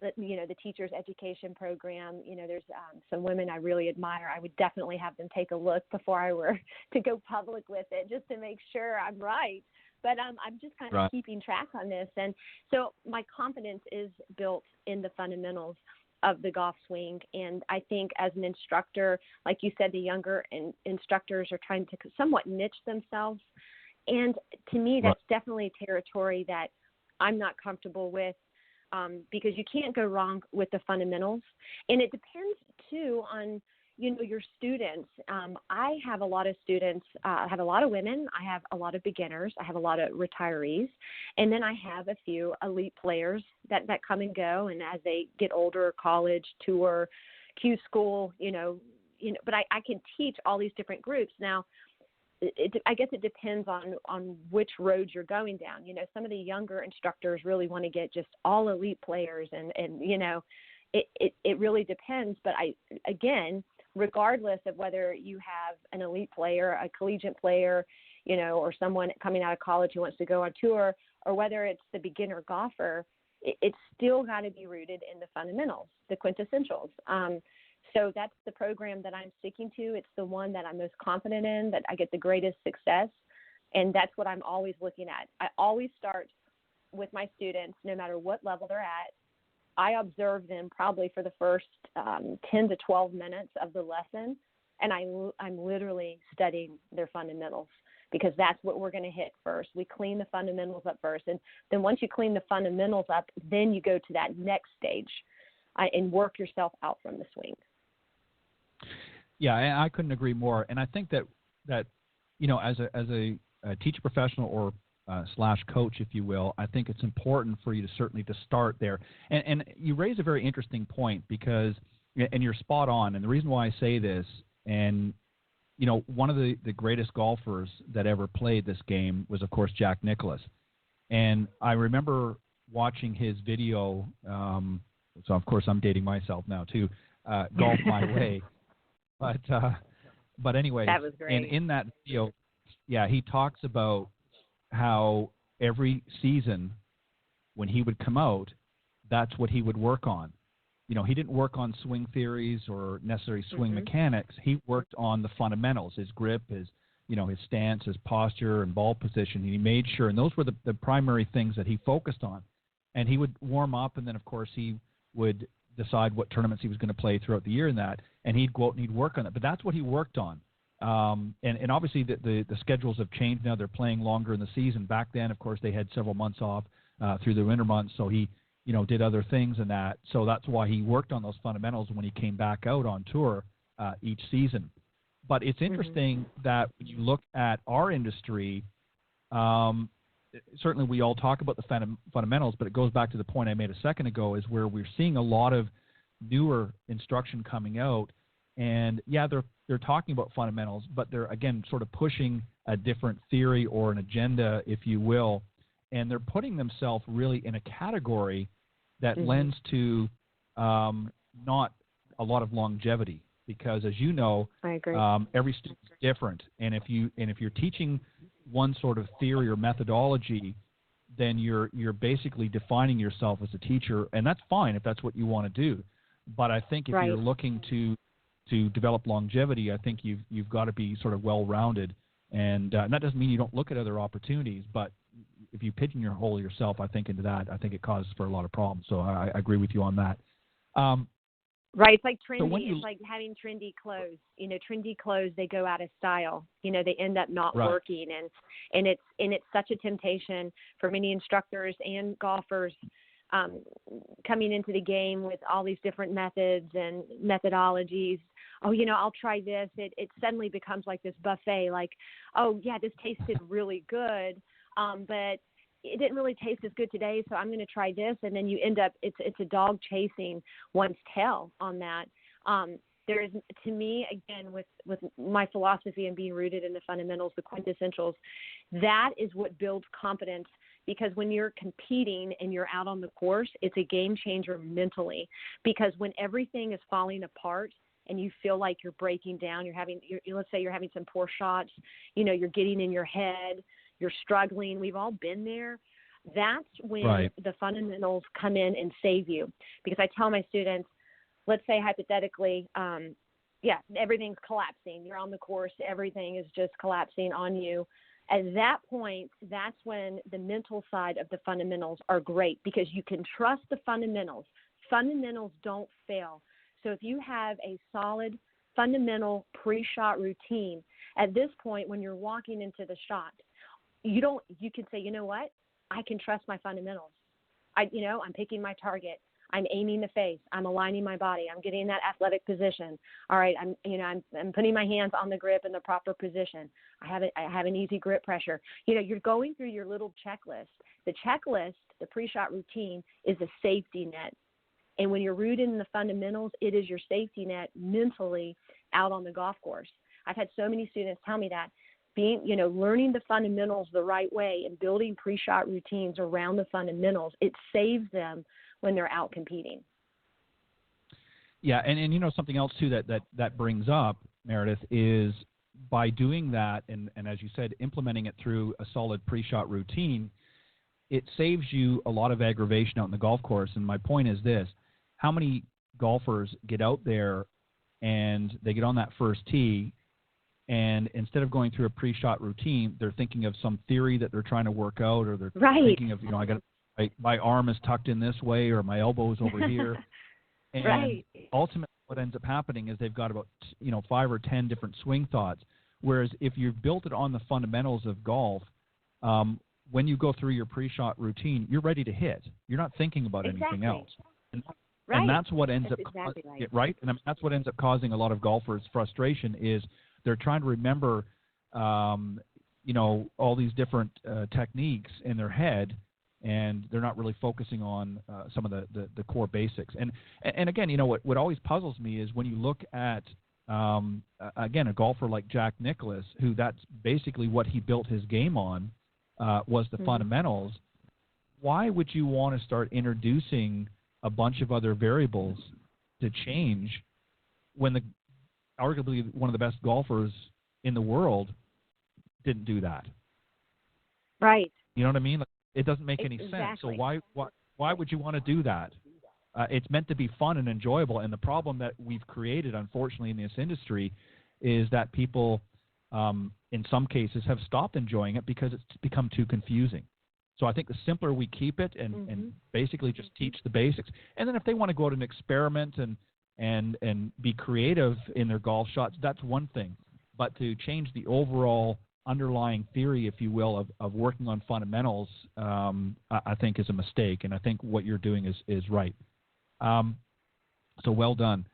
the teacher's education program. There's some women I really admire. I would definitely have them take a look before I were to go public with it, just to make sure I'm right. But I'm just kind of keeping track on this. And so my confidence is built in the fundamentals of the golf swing. And I think as an instructor, like you said, the younger instructors are trying to somewhat niche themselves. And to me, that's definitely territory that I'm not comfortable with, because you can't go wrong with the fundamentals. And it depends, too, on your students. I have a lot of students. I have a lot of women. I have a lot of beginners. I have a lot of retirees. And then I have a few elite players that come and go. And as they get older, college, tour, Q school, but I can teach all these different groups. Now, I guess it depends on which road you're going down. Some of the younger instructors really want to get just all elite players, and it really depends. But again, regardless of whether you have an elite player, a collegiate player, or someone coming out of college who wants to go on tour, or whether it's the beginner golfer, it's still got to be rooted in the fundamentals, the quintessentials. So that's the program that I'm sticking to. It's the one that I'm most confident in, that I get the greatest success, and that's what I'm always looking at. I always start with my students, no matter what level they're at. I observe them probably for the first 10 to 12 minutes of the lesson, and I'm literally studying their fundamentals, because that's what we're going to hit first. We clean the fundamentals up first, and then once you clean the fundamentals up, then you go to that next stage and work yourself out from the swing. Yeah, I couldn't agree more. And I think that as a teacher professional or slash coach, if you will, I think it's important for you to start there. And you raise a very interesting point, because, and you're spot on. And the reason why I say this, and one of the greatest golfers that ever played this game was, of course, Jack Nicklaus. And I remember watching his video. So of course I'm dating myself now too. Golf My Way. But anyway, that was great. And in that video, he talks about how every season when he would come out, that's what he would work on. He didn't work on swing theories or necessary swing mechanics. He worked on the fundamentals, his grip, his stance, his posture, and ball position. And he made sure, and those were the primary things that he focused on. And he would warm up, and then, of course, he would decide what tournaments he was going to play throughout the year and he'd go out and he'd work on it. But that's what he worked on. And obviously the schedules have changed now. They're playing longer in the season. Back then, of course, they had several months off through the winter months, so he did other things and that. So that's why he worked on those fundamentals when he came back out on tour each season. But it's interesting that when you look at our industry, certainly we all talk about the fundamentals, but it goes back to the point I made a second ago, is where we're seeing a lot of newer instruction coming out. And they're talking about fundamentals, but they're, again, sort of pushing a different theory or an agenda, if you will, and they're putting themselves really in a category that lends to not a lot of longevity, because, as you know, I agree. Every student's different, and if you're teaching one sort of theory or methodology, then you're basically defining yourself as a teacher, and that's fine if that's what you want to do. But I think if you're looking to develop longevity, I think you've got to be sort of well-rounded, and that doesn't mean you don't look at other opportunities, but if you pigeonhole yourself, I think, into that, I think it causes for a lot of problems. So I agree with you on that. Right, it's like trendy. So it's like having trendy clothes. Trendy clothes, they go out of style. They end up not working, and it's such a temptation for many instructors and golfers coming into the game with all these different methods and methodologies. Oh, I'll try this. It suddenly becomes like this buffet. Like, oh yeah, this tasted really good, but it didn't really taste as good today, so I'm going to try this. And then you end up, it's a dog chasing one's tail on that. there is, to me, again, with my philosophy and being rooted in the fundamentals, the quintessentials, that is what builds confidence. Because when you're competing and you're out on the course, it's a game changer mentally. Because when everything is falling apart and you feel like you're breaking down, let's say you're having some poor shots, you're getting in your head, you're struggling. We've all been there. That's when the fundamentals come in and save you. Because I tell my students, let's say hypothetically, everything's collapsing. You're on the course. Everything is just collapsing on you. At that point, that's when the mental side of the fundamentals are great because you can trust the fundamentals. Fundamentals don't fail. So if you have a solid fundamental pre-shot routine, at this point when you're walking into the shot, you can say, you know what? I can trust my fundamentals. I'm picking my target. I'm aiming the face. I'm aligning my body. I'm getting in that athletic position. All right, I'm putting my hands on the grip in the proper position. I have an easy grip pressure. You're going through your little checklist. The checklist, the pre-shot routine, is a safety net. And when you're rooted in the fundamentals, it is your safety net mentally out on the golf course. I've had so many students tell me that. Learning the fundamentals the right way and building pre-shot routines around the fundamentals, it saves them when they're out competing. Yeah, and something else too that brings up, Meredith, is by doing that and as you said, implementing it through a solid pre-shot routine, it saves you a lot of aggravation out in the golf course. And my point is this: how many golfers get out there and they get on that first tee, and instead of going through a pre-shot routine, they're thinking of some theory that they're trying to work out, or they're thinking of, my arm is tucked in this way, or my elbow is over here. And ultimately what ends up happening is they've got about 5 or 10 different swing thoughts. Whereas if you've built it on the fundamentals of golf, when you go through your pre-shot routine, you're ready to hit. You're not thinking about anything else. And that's what ends up And that's what ends up causing a lot of golfers' frustration is they're trying to remember, all these different techniques in their head, and they're not really focusing on some of the core basics. And again, what always puzzles me is when you look at, again, a golfer like Jack Nicklaus, who that's basically what he built his game on, was the fundamentals. Why would you want to start introducing a bunch of other variables to change when arguably one of the best golfers in the world didn't do that? Right. You know what I mean? It doesn't make any sense. So why would you want to do that? It's meant to be fun and enjoyable. And the problem that we've created, unfortunately, in this industry is that people, in some cases, have stopped enjoying it because it's become too confusing. So I think the simpler we keep it and basically just teach the basics. And then if they want to go out and experiment and be creative in their golf shots, that's one thing. But to change the overall underlying theory, if you will, of working on fundamentals, I think is a mistake. And I think what you're doing is right. So well done.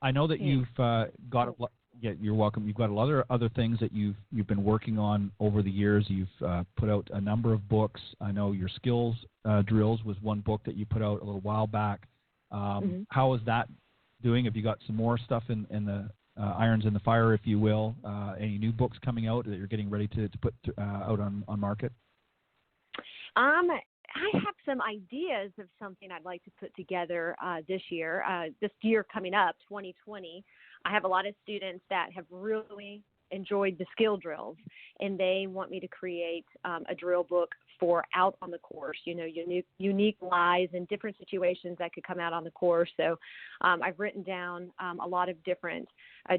I know that you've got you're welcome. You've got a lot of other things that you've been working on over the years. You've put out a number of books. I know your skills drills was one book that you put out a little while back. How is that doing? Have you got some more stuff in the irons in the fire, if you will? Any new books coming out that you're getting ready to put out on market? I have some ideas of something I'd like to put together this year coming up, 2020. I have a lot of students that have really enjoyed the skill drills, and they want me to create a drill book for out on the course, unique lies and different situations that could come out on the course. So I've written down a lot of different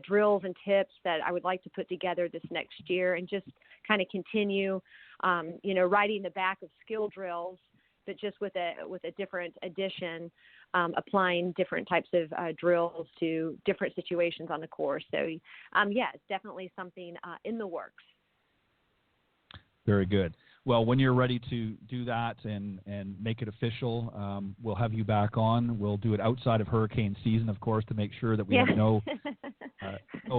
drills and tips that I would like to put together this next year and just kind of continue, writing the back of skill drills, but just with a different edition, applying different types of drills to different situations on the course. So, it's definitely something in the works. Very good. Well, when you're ready to do that and make it official, we'll have you back on. We'll do it outside of hurricane season, of course, to make sure that we have no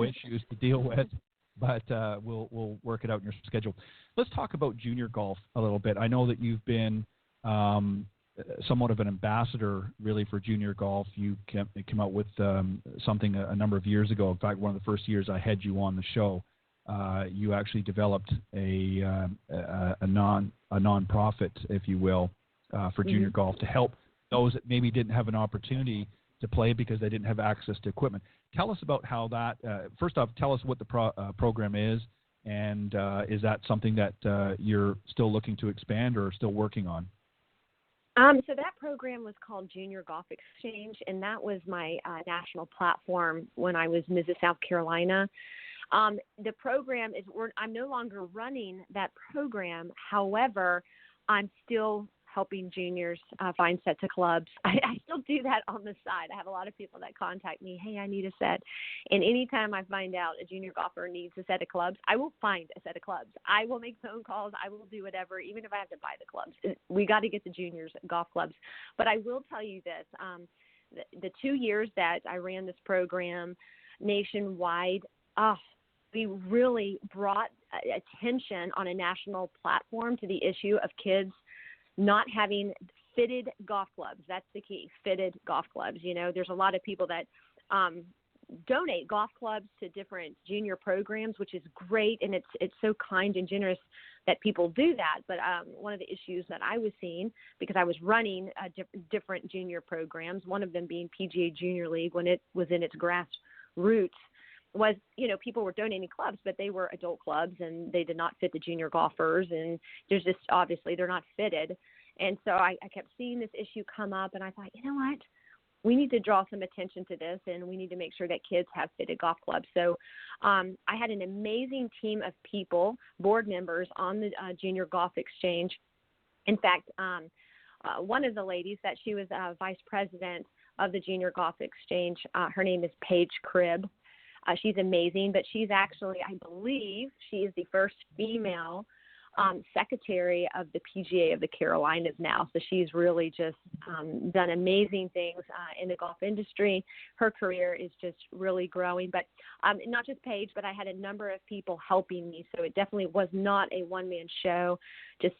issues to deal with. But we'll work it out in your schedule. Let's talk about junior golf a little bit. I know that you've been somewhat of an ambassador, really, for junior golf. You came out with something a number of years ago. In fact, one of the first years I had you on the show, you actually developed a nonprofit, if you will, for junior golf to help those that maybe didn't have an opportunity to play because they didn't have access to equipment. Tell us about how that. First off, tell us what the program is, and is that something that you're still looking to expand or still working on? So that program was called Junior Golf Exchange, and that was my national platform when I was Mrs. South Carolina. The program is, I'm no longer running that program. However, I'm still helping juniors find sets of clubs. I still do that on the side. I have a lot of people that contact me, hey, I need a set. And anytime I find out a junior golfer needs a set of clubs, I will find a set of clubs. I will make phone calls. I will do whatever, even if I have to buy the clubs. We got to get the juniors golf clubs. But I will tell you this, the 2 years that I ran this program nationwide, we really brought attention on a national platform to the issue of kids not having fitted golf clubs. That's the key, fitted golf clubs. You know, there's a lot of people that donate golf clubs to different junior programs, which is great, and it's so kind and generous that people do that. But one of the issues that I was seeing, because I was running different junior programs, one of them being PGA Junior League when it was in its grassroots, was, you know, people were donating clubs, but they were adult clubs and they did not fit the junior golfers. And there's just, obviously, they're not fitted. And so I kept seeing this issue come up, and I thought, you know what? We need to draw some attention to this, and we need to make sure that kids have fitted golf clubs. So I had an amazing team of people, board members on the Junior Golf Exchange. In fact, one of the ladies that she was vice president of the Junior Golf Exchange, her name is Paige Cribb. She's amazing, but she's actually, I believe, she is the first female secretary of the PGA of the Carolinas now. So she's really just done amazing things in the golf industry. Her career is just really growing. But not just Paige, but I had a number of people helping me. So it definitely was not a one-man show, just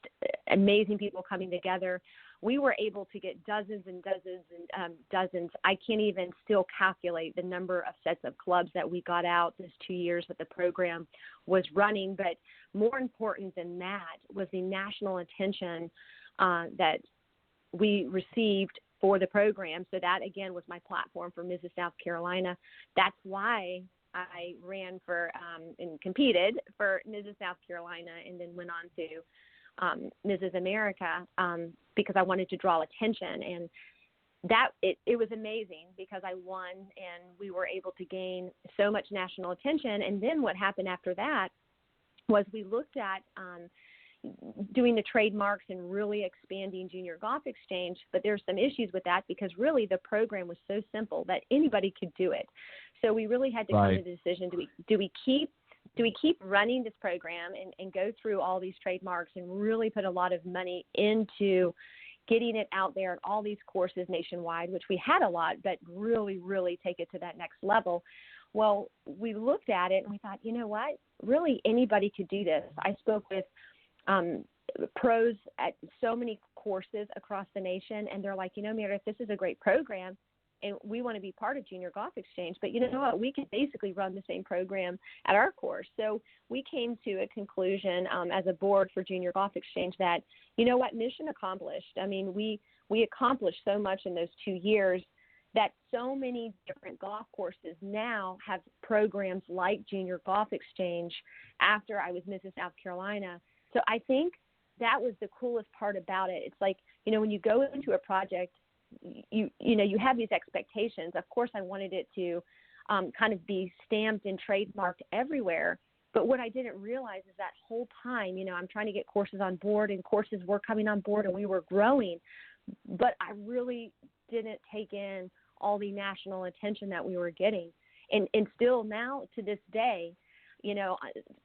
amazing people coming together. We were able to get dozens and dozens and dozens. I can't even still calculate the number of sets of clubs that we got out this 2 years that the program was running. But more important than that was the national attention that we received for the program. So that, again, was my platform for Mrs. South Carolina. That's why I ran for and competed for Mrs. South Carolina and then went on to Mrs. America, because I wanted to draw attention. And that it was amazing because I won and we were able to gain so much national attention. And then what happened after that was we looked at doing the trademarks and really expanding Junior Golf Exchange. But there's some issues with that because really the program was so simple that anybody could do it. So we really had to come to the decision, do we keep running this program and go through all these trademarks and really put a lot of money into getting it out there at all these courses nationwide, which we had a lot, but really, really take it to that next level. Well, we looked at it and we thought, you know what, really anybody could do this. I spoke with pros at so many courses across the nation, and they're like, you know, Meredith, this is a great program, and we want to be part of Junior Golf Exchange. But you know what? We could basically run the same program at our course. So we came to a conclusion as a board for Junior Golf Exchange that, you know what, mission accomplished. I mean, we accomplished so much in those 2 years that so many different golf courses now have programs like Junior Golf Exchange after I was Mrs. South Carolina. So I think that was the coolest part about it. It's like, you know, when you go into a project, you have these expectations. Of course, I wanted it to kind of be stamped and trademarked everywhere. But what I didn't realize is that whole time, you know, I'm trying to get courses on board and courses were coming on board and we were growing. But I really didn't take in all the national attention that we were getting. And still now to this day, you know,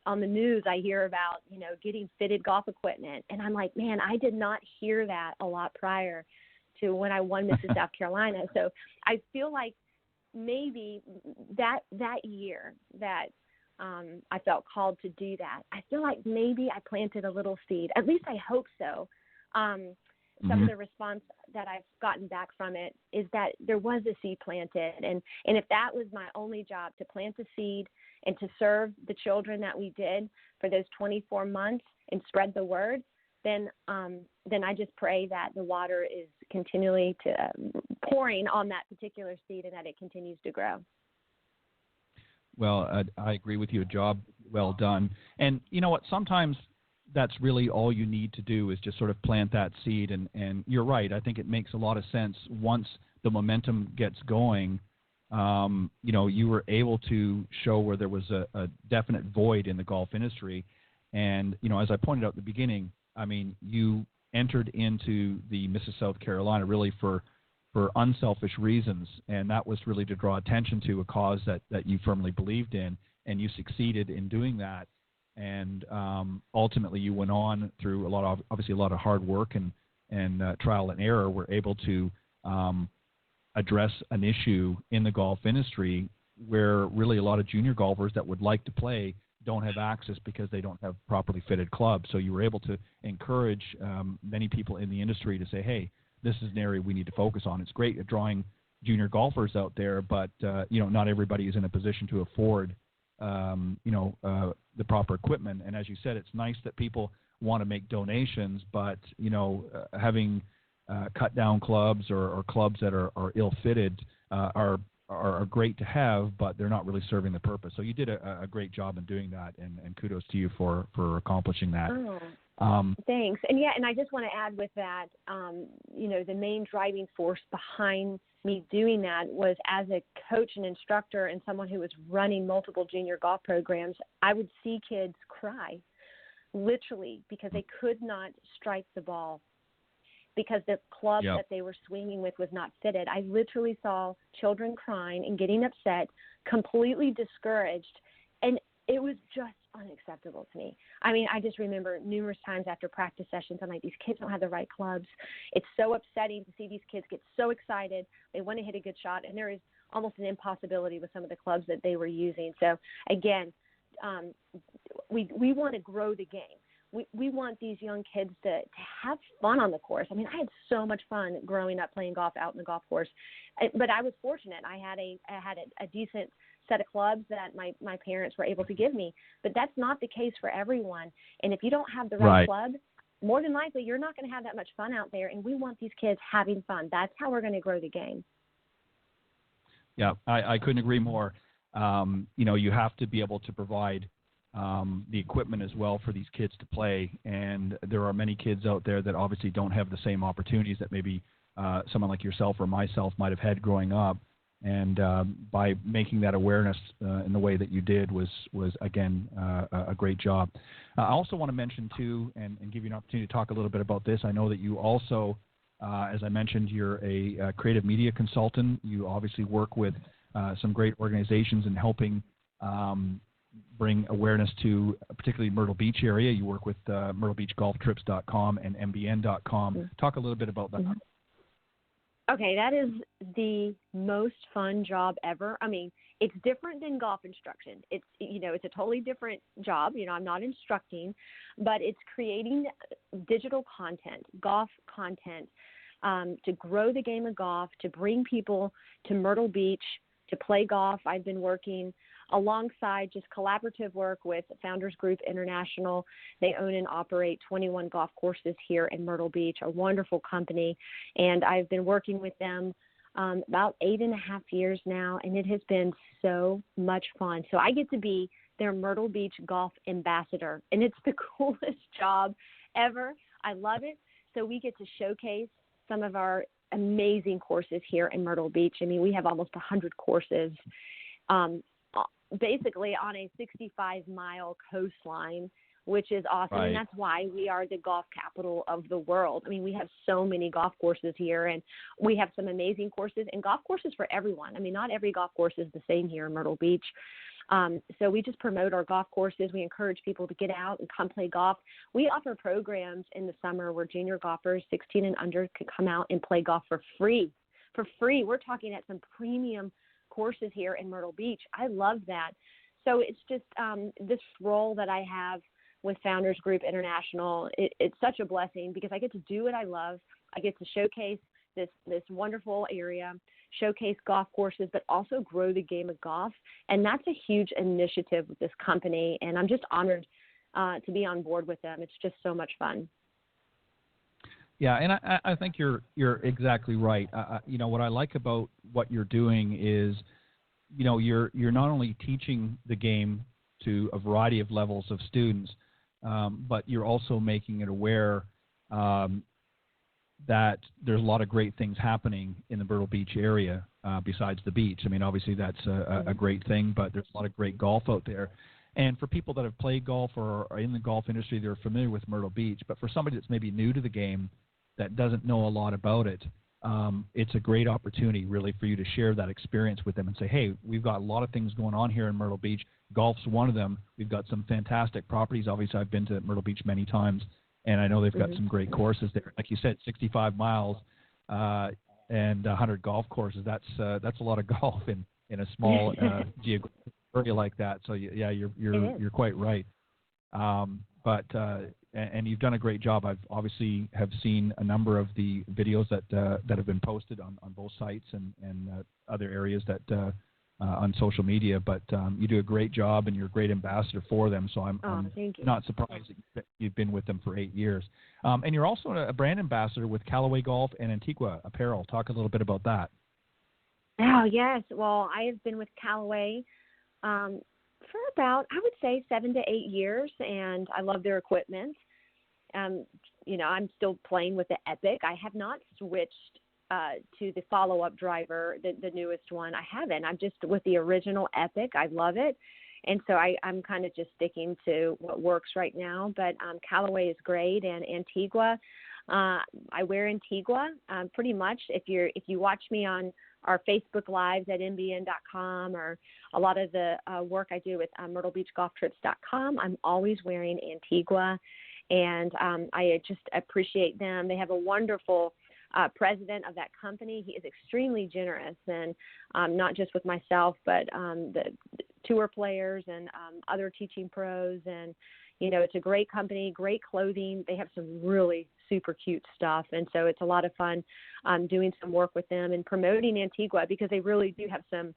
on the news, I hear about, you know, getting fitted golf equipment. And I'm like, man, I did not hear that a lot prior to when I won Mrs. South Carolina. So I feel like maybe that year that I felt called to do that, I feel like maybe I planted a little seed. At least I hope so. some of the response that I've gotten back from it is that there was a seed planted. And if that was my only job, to plant the seed and to serve the children that we did for those 24 months and spread the word, then I just pray that the water is continually pouring on that particular seed and that it continues to grow. Well, I agree with you. A job well done. And you know what? Sometimes that's really all you need to do is just sort of plant that seed. And you're right. I think it makes a lot of sense once the momentum gets going. You were able to show where there was a definite void in the golf industry. And, as I pointed out at the beginning, I mean, you entered into the Mrs. South Carolina really for unselfish reasons, and that was really to draw attention to a cause that you firmly believed in, and you succeeded in doing that. And ultimately, you went on through a lot of hard work and trial and error, were able to address an issue in the golf industry where really a lot of junior golfers that would like to play don't have access because they don't have properly fitted clubs. So you were able to encourage many people in the industry to say, hey, this is an area we need to focus on. It's great at drawing junior golfers out there, but not everybody is in a position to afford the proper equipment. And as you said, it's nice that people want to make donations, but having cut down clubs or clubs that are ill-fitted are great to have, but they're not really serving the purpose. So you did a great job in doing that, and kudos to you for accomplishing that. Thanks. And I just want to add with that, the main driving force behind me doing that was, as a coach and instructor and someone who was running multiple junior golf programs, I would see kids cry, literally, because they could not strike the ball because the club that they were swinging with was not fitted. I literally saw children crying and getting upset, completely discouraged, and it was just unacceptable to me. I mean, I just remember numerous times after practice sessions, I'm like, these kids don't have the right clubs. It's so upsetting to see these kids get so excited. They want to hit a good shot, and there is almost an impossibility with some of the clubs that they were using. So, again, we want to grow the game. We want these young kids to have fun on the course. I mean, I had so much fun growing up playing golf out in the golf course, but I was fortunate. I had a decent set of clubs that my parents were able to give me, but that's not the case for everyone. And if you don't have the right club, more than likely you're not going to have that much fun out there. And we want these kids having fun. That's how we're going to grow the game. Yeah, I couldn't agree more. You have to be able to provide the equipment as well for these kids to play. And there are many kids out there that obviously don't have the same opportunities that maybe someone like yourself or myself might have had growing up. And by making that awareness in the way that you did was again, a great job. I also want to mention, too, and give you an opportunity to talk a little bit about this. I know that you also, as I mentioned, you're a creative media consultant. You obviously work with some great organizations in helping bring awareness to particularly Myrtle Beach area. You work with MyrtleBeachGolfTrips.com and MBN.com. Mm-hmm. Talk a little bit about that. Mm-hmm. Okay, that is the most fun job ever. I mean, it's different than golf instruction. It's a totally different job. I'm not instructing, but it's creating digital content, golf content, to grow the game of golf, to bring people to Myrtle Beach to play golf. I've been working alongside just collaborative work with Founders Group International. They own and operate 21 golf courses here in Myrtle Beach, a wonderful company. And I've been working with them about 8.5 years now, and it has been so much fun. So I get to be their Myrtle Beach golf ambassador, and it's the coolest job ever. I love it. So we get to showcase some of our amazing courses here in Myrtle Beach. I mean, we have almost 100 courses, basically on a 65-mile coastline, which is awesome. Right. And that's why we are the golf capital of the world. I mean, we have so many golf courses here, and we have some amazing courses and golf courses for everyone. I mean, not every golf course is the same here in Myrtle Beach. So we just promote our golf courses. We encourage people to get out and come play golf. We offer programs in the summer where junior golfers 16 and under can come out and play golf for free. For free. We're talking at some premium courses here in Myrtle Beach. I love that. So it's just this role that I have with Founders Group International. It's such a blessing because I get to do what I love. I get to showcase this wonderful area, showcase golf courses, but also grow the game of golf. And that's a huge initiative with this company. And I'm just honored to be on board with them. It's just so much fun. Yeah, and I think you're exactly right. What I like about what you're doing is, you're not only teaching the game to a variety of levels of students, but you're also making it aware that there's a lot of great things happening in the Myrtle Beach area besides the beach. I mean, obviously that's a great thing, but there's a lot of great golf out there. And for people that have played golf or are in the golf industry, they're familiar with Myrtle Beach. But for somebody that's maybe new to the game that doesn't know a lot about it, it's a great opportunity really for you to share that experience with them and say, hey, we've got a lot of things going on here in Myrtle Beach. Golf's one of them. We've got some fantastic properties. Obviously, I've been to Myrtle Beach many times, and I know they've got some great courses there. Like you said, 65 miles and 100 golf courses. That's a lot of golf in a small geographic area like that. So yeah, you're quite right. And you've done a great job. I've obviously have seen a number of the videos that have been posted on both sites and other areas that on social media. But you do a great job, and you're a great ambassador for them. So I'm not surprised that you've been with them for 8 years. And you're also a brand ambassador with Callaway Golf and Antigua Apparel. Talk a little bit about that. Oh, yes. Well, I have been with Callaway for about, I would say, 7 to 8 years, and I love their equipment. I'm still playing with the Epic. I have not switched to the follow-up driver, the newest one. I haven't. I'm just with the original Epic. I love it. And so I'm kind of just sticking to what works right now. But Callaway is great, and Antigua. I wear Antigua pretty much. If you watch me on our Facebook Lives at mbn.com or a lot of the work I do with myrtlebeachgolftrips.com, I'm always wearing Antigua, and I just appreciate them. They have a wonderful president of that company. He is extremely generous, and not just with myself, but the tour players and other teaching pros. And, it's a great company, great clothing. They have some really super cute stuff. And so it's a lot of fun doing some work with them and promoting Antigua, because they really do have some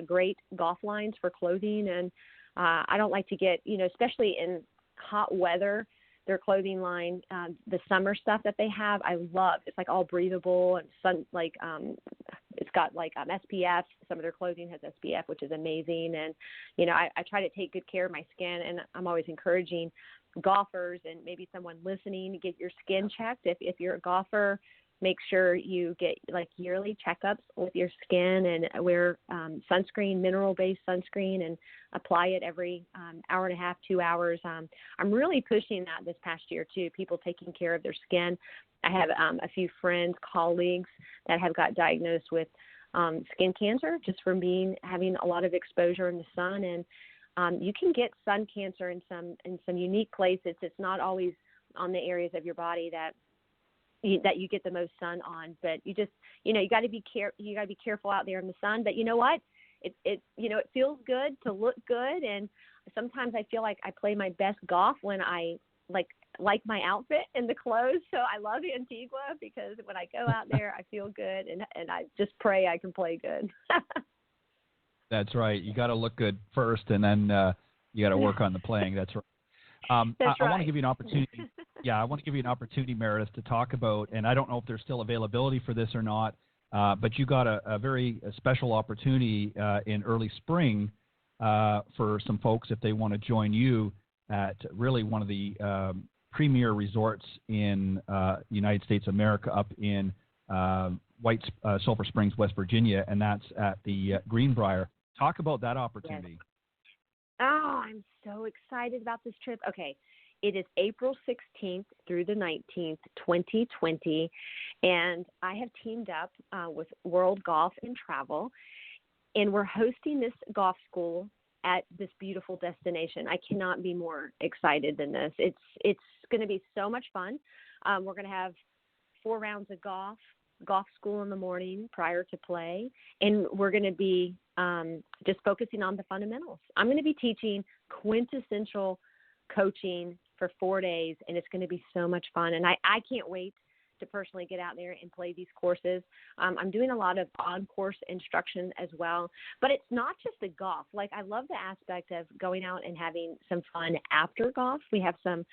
great golf lines for clothing. And I don't like to get, especially in hot weather, their clothing line, the summer stuff that they have, I love. It's like all breathable and it's got like SPF. Some of their clothing has SPF, which is amazing. And, I try to take good care of my skin, and I'm always encouraging golfers and maybe someone listening to get your skin checked. If you're a golfer, make sure you get like yearly checkups with your skin and wear sunscreen, mineral-based sunscreen, and apply it every hour and a half, 2 hours. I'm really pushing that this past year too, people taking care of their skin. I have a few friends, colleagues that have got diagnosed with skin cancer just from having a lot of exposure in the sun. And you can get sun cancer in some unique places. It's not always on the areas of your body that you get the most sun on, but you just, you got to be careful out there in the sun. But you know what? It feels good to look good. And sometimes I feel like I play my best golf when I like my outfit and the clothes. So I love Antigua because when I go out there, I feel good, and I just pray I can play good. That's right. You got to look good first, and then you got to work on the playing. That's right. I want to give you an opportunity. Yeah, I want to give you an opportunity, Meredith, to talk about, and I don't know if there's still availability for this or not, but you got a very special opportunity in early spring for some folks if they want to join you at really one of the premier resorts in United States of America up in Sulphur Springs, West Virginia, and that's at the Greenbrier. Talk about that opportunity. Yes. Oh, I'm so excited about this trip. Okay, it is April 16th through the 19th, 2020, and I have teamed up with World Golf and Travel, and we're hosting this golf school at this beautiful destination. I cannot be more excited than this. It's going to be so much fun. We're going to have 4 rounds of golf school in the morning prior to play, and we're going to be just focusing on the fundamentals. I'm going to be teaching quintessential coaching for 4 days, and it's going to be so much fun. And I can't wait to personally get out there and play these courses. I'm doing a lot of on-course instruction as well, but it's not just the golf. Like, I love the aspect of going out and having some fun after golf. We have some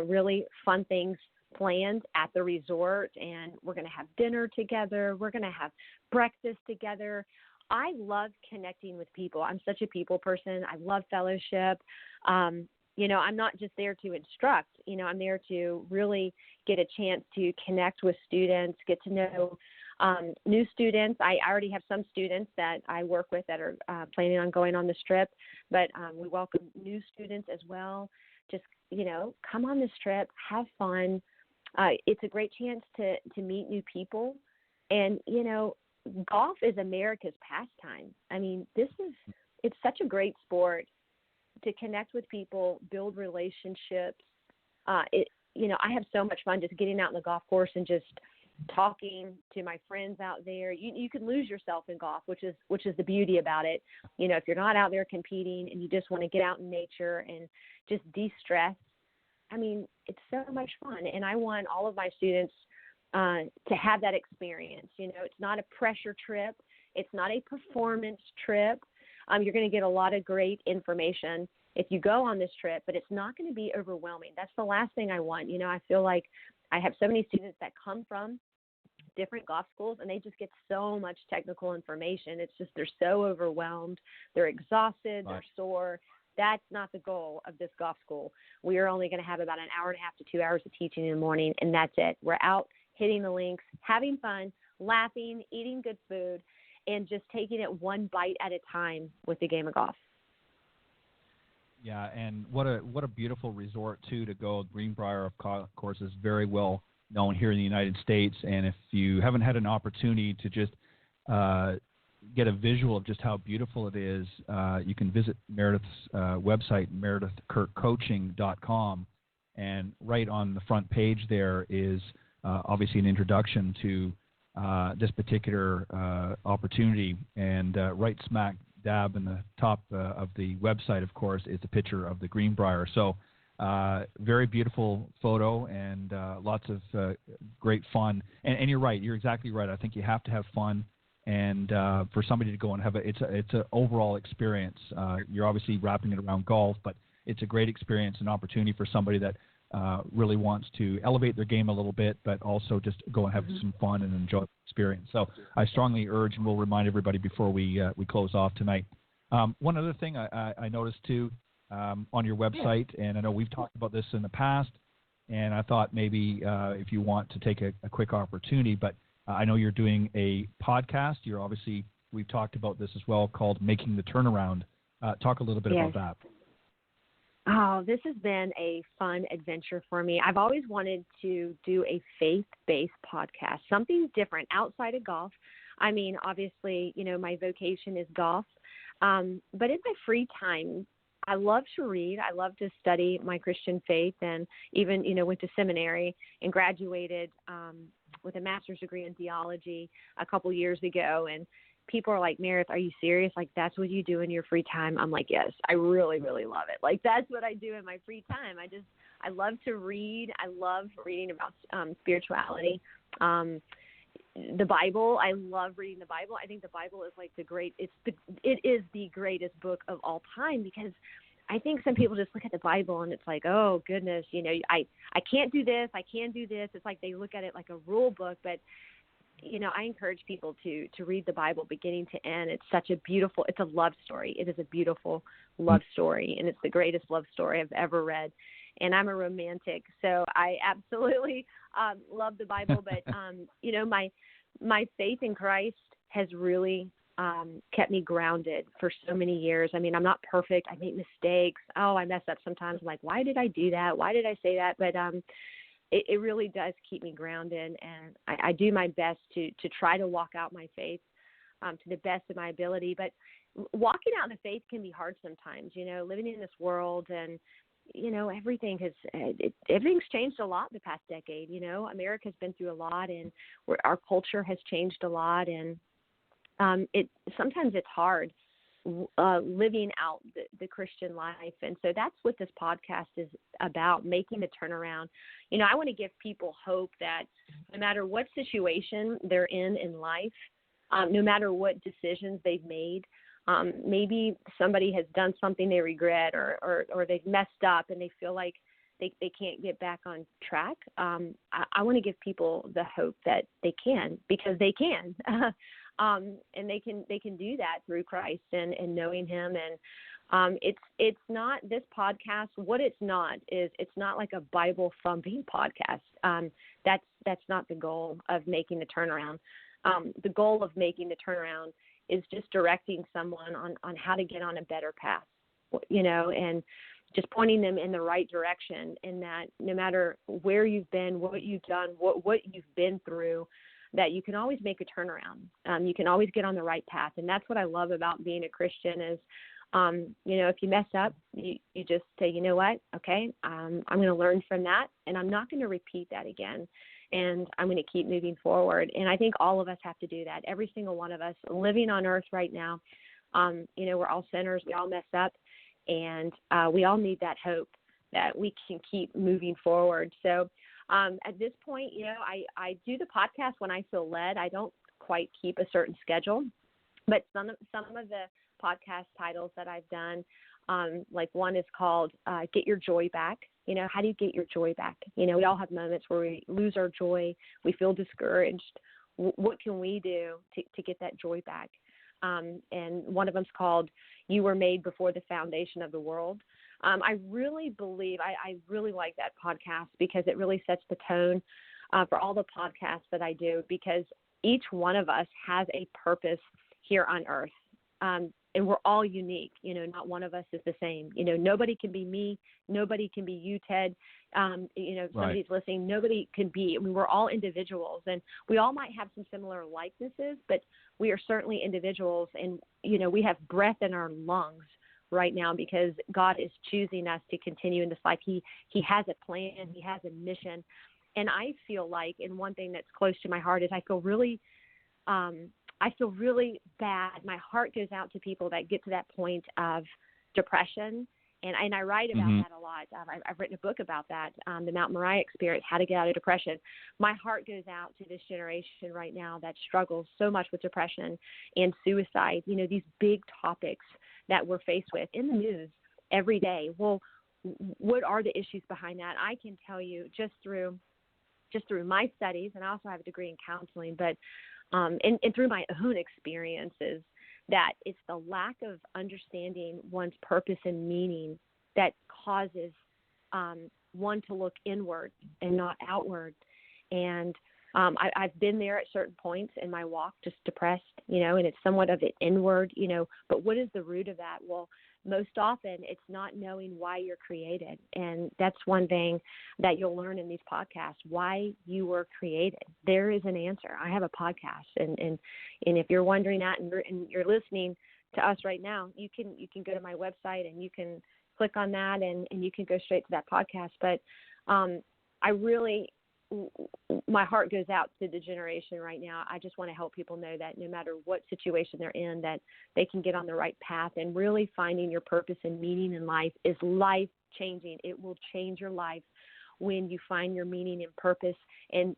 really fun things planned at the resort, and we're going to have dinner together. We're going to have breakfast together. I love connecting with people. I'm such a people person. I love fellowship. You know, I'm not just there to instruct. You know, I'm there to really get a chance to connect with students, get to know new students. I already have some students that I work with that are planning on going on this trip, but we welcome new students as well. Just, you know, come on this trip, have fun. It's a great chance to meet new people. And, you know, golf is America's pastime. I mean, it's such a great sport to connect with people, build relationships. You know, I have so much fun just getting out on the golf course and just talking to my friends out there. You can lose yourself in golf, which is the beauty about it. You know, if you're not out there competing and you just want to get out in nature and just de-stress, I mean, it's so much fun. And I want all of my students to have that experience. You know, it's not a pressure trip. It's not a performance trip. You're going to get a lot of great information if you go on this trip, but it's not going to be overwhelming. That's the last thing I want. You know, I feel like I have so many students that come from different golf schools and they just get so much technical information. It's just they're so overwhelmed. They're exhausted. They're sore. That's not the goal of this golf school. We are only going to have about an hour and a half to 2 hours of teaching in the morning, and that's it. We're out hitting the links, having fun, laughing, eating good food, and just taking it one bite at a time with the game of golf. Yeah, and what a beautiful resort too to go. Greenbrier, of course, is very well known here in the United States. And if you haven't had an opportunity to just get a visual of just how beautiful it is, you can visit Meredith's website, meredithkirkcoaching.com, and right on the front page there is obviously an introduction to this particular opportunity, and right smack dab in the top of the website, of course, is a picture of the Greenbrier. So very beautiful photo and lots of great fun. And you're right. You're exactly right. I think you have to have fun. And for somebody to go and have it's an overall experience. You're obviously wrapping it around golf, but it's a great experience, an opportunity for somebody that really wants to elevate their game a little bit, but also just go and have some fun and enjoy the experience. So I strongly urge, and we'll remind everybody before we close off tonight. One other thing I noticed too on your website, and I know we've talked about this in the past, and I thought maybe if you want to take a quick opportunity, but I know you're doing a podcast. We've talked about this as well, called Making the Turnaround. Talk a little bit about that. Oh, this has been a fun adventure for me. I've always wanted to do a faith-based podcast, something different outside of golf. I mean, obviously, you know, my vocation is golf. But in my free time, I love to read. I love to study my Christian faith, and even, you know, went to seminary and graduated with a master's degree in theology a couple years ago. And people are like, Meredith, are you serious? Like, that's what you do in your free time? I'm like, yes, I really, really love it. Like, that's what I do in my free time. I love to read. I love reading about spirituality. The Bible, I love reading the Bible. I think the Bible is like it is the greatest book of all time, because I think some people just look at the Bible and it's like, oh goodness, you know, I can't do this, I can do this. It's like they look at it like a rule book, but you know, I encourage people to read the Bible beginning to end. It's a love story. It is a beautiful love story, and it's the greatest love story I've ever read. And I'm a romantic, so I absolutely love the Bible. But you know, my faith in Christ has really kept me grounded for so many years. I mean, I'm not perfect. I make mistakes. Oh, I mess up sometimes. I'm like, why did I do that? Why did I say that? But it really does keep me grounded, and I do my best to try to walk out my faith to the best of my ability. But walking out in the faith can be hard sometimes, you know, living in this world, and, you know, everything's changed a lot the past decade. You know, America's been through a lot, and our culture has changed a lot, and sometimes it's hard living out the Christian life. And so that's what this podcast is about, making the turnaround. You know, I want to give people hope that no matter what situation they're in life, no matter what decisions they've made, maybe somebody has done something they regret or they've messed up and they feel like they can't get back on track. I want to give people the hope that they can, because they can. And they can do that through Christ and knowing him. And it's not this podcast. What it's not is it's not like a Bible thumping podcast. That's not the goal of making the turnaround. The goal of making the turnaround is just directing someone on how to get on a better path, you know, and just pointing them in the right direction, and that no matter where you've been, what you've done, what you've been through, that you can always make a turnaround. You can always get on the right path. And that's what I love about being a Christian is, you know, if you mess up, you just say, you know what, okay, I'm going to learn from that, and I'm not going to repeat that again. And I'm going to keep moving forward. And I think all of us have to do that. Every single one of us living on earth right now, you know, we're all sinners. We all mess up. And we all need that hope that we can keep moving forward. So at this point, you know, I do the podcast when I feel led. I don't quite keep a certain schedule. But some of the podcast titles that I've done, like one is called Get Your Joy Back. You know, how do you get your joy back? You know, we all have moments where we lose our joy. We feel discouraged. What can we do to get that joy back? And one of them's called You Were Made Before the Foundation of the World. I really believe, I really like that podcast because it really sets the tone for all the podcasts that I do, because each one of us has a purpose here on earth. And we're all unique, you know, not one of us is the same. You know, nobody can be me. Nobody can be you, Ted. You know, if somebody's listening, nobody can be. I mean, we're all individuals, and we all might have some similar likenesses, but we are certainly individuals. And, you know, we have breath in our lungs right now because God is choosing us to continue in this life. He has a plan. He has a mission. And I feel like, and one thing that's close to my heart is I feel really bad. My heart goes out to people that get to that point of depression. And I write about that a lot. I've written a book about that, the Mount Moriah experience, how to get out of depression. My heart goes out to this generation right now that struggles so much with depression and suicide, you know, these big topics that we're faced with in the news every day. Well, what are the issues behind that? I can tell you just through my studies, and I also have a degree in counseling, but and through my own experiences, that it's the lack of understanding one's purpose and meaning that causes one to look inward and not outward. And I've been there at certain points in my walk, just depressed, you know, and it's somewhat of an inward, you know, but what is the root of that? Well, most often it's not knowing why you're created. And that's one thing that you'll learn in these podcasts, why you were created. There is an answer. I have a podcast. And if you're wondering that and you're listening to us right now, you can go to my website and you can click on that and you can go straight to that podcast. But my heart goes out to the generation right now. I just want to help people know that no matter what situation they're in, that they can get on the right path, and really finding your purpose and meaning in life is life changing. It will change your life when you find your meaning and purpose. And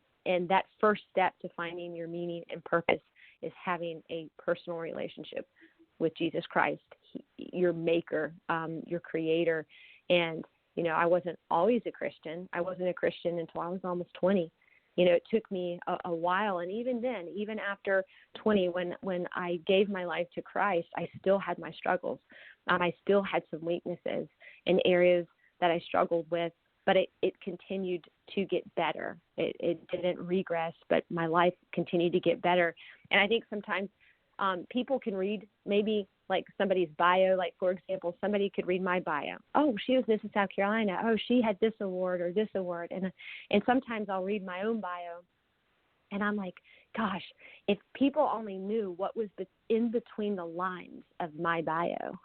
that first step to finding your meaning and purpose is having a personal relationship with Jesus Christ, your maker, your creator. And you know, I wasn't always a Christian. I wasn't a Christian until I was almost 20. You know, it took me a while. And even then, even after 20, when I gave my life to Christ, I still had my struggles. I still had some weaknesses in areas that I struggled with, but it continued to get better. It didn't regress, but my life continued to get better. And I think sometimes people can read maybe like somebody's bio, like for example, somebody could read my bio. Oh, she was Mrs. South Carolina. Oh, she had this award or this award. And sometimes I'll read my own bio and I'm like, gosh, if people only knew what was in between the lines of my bio,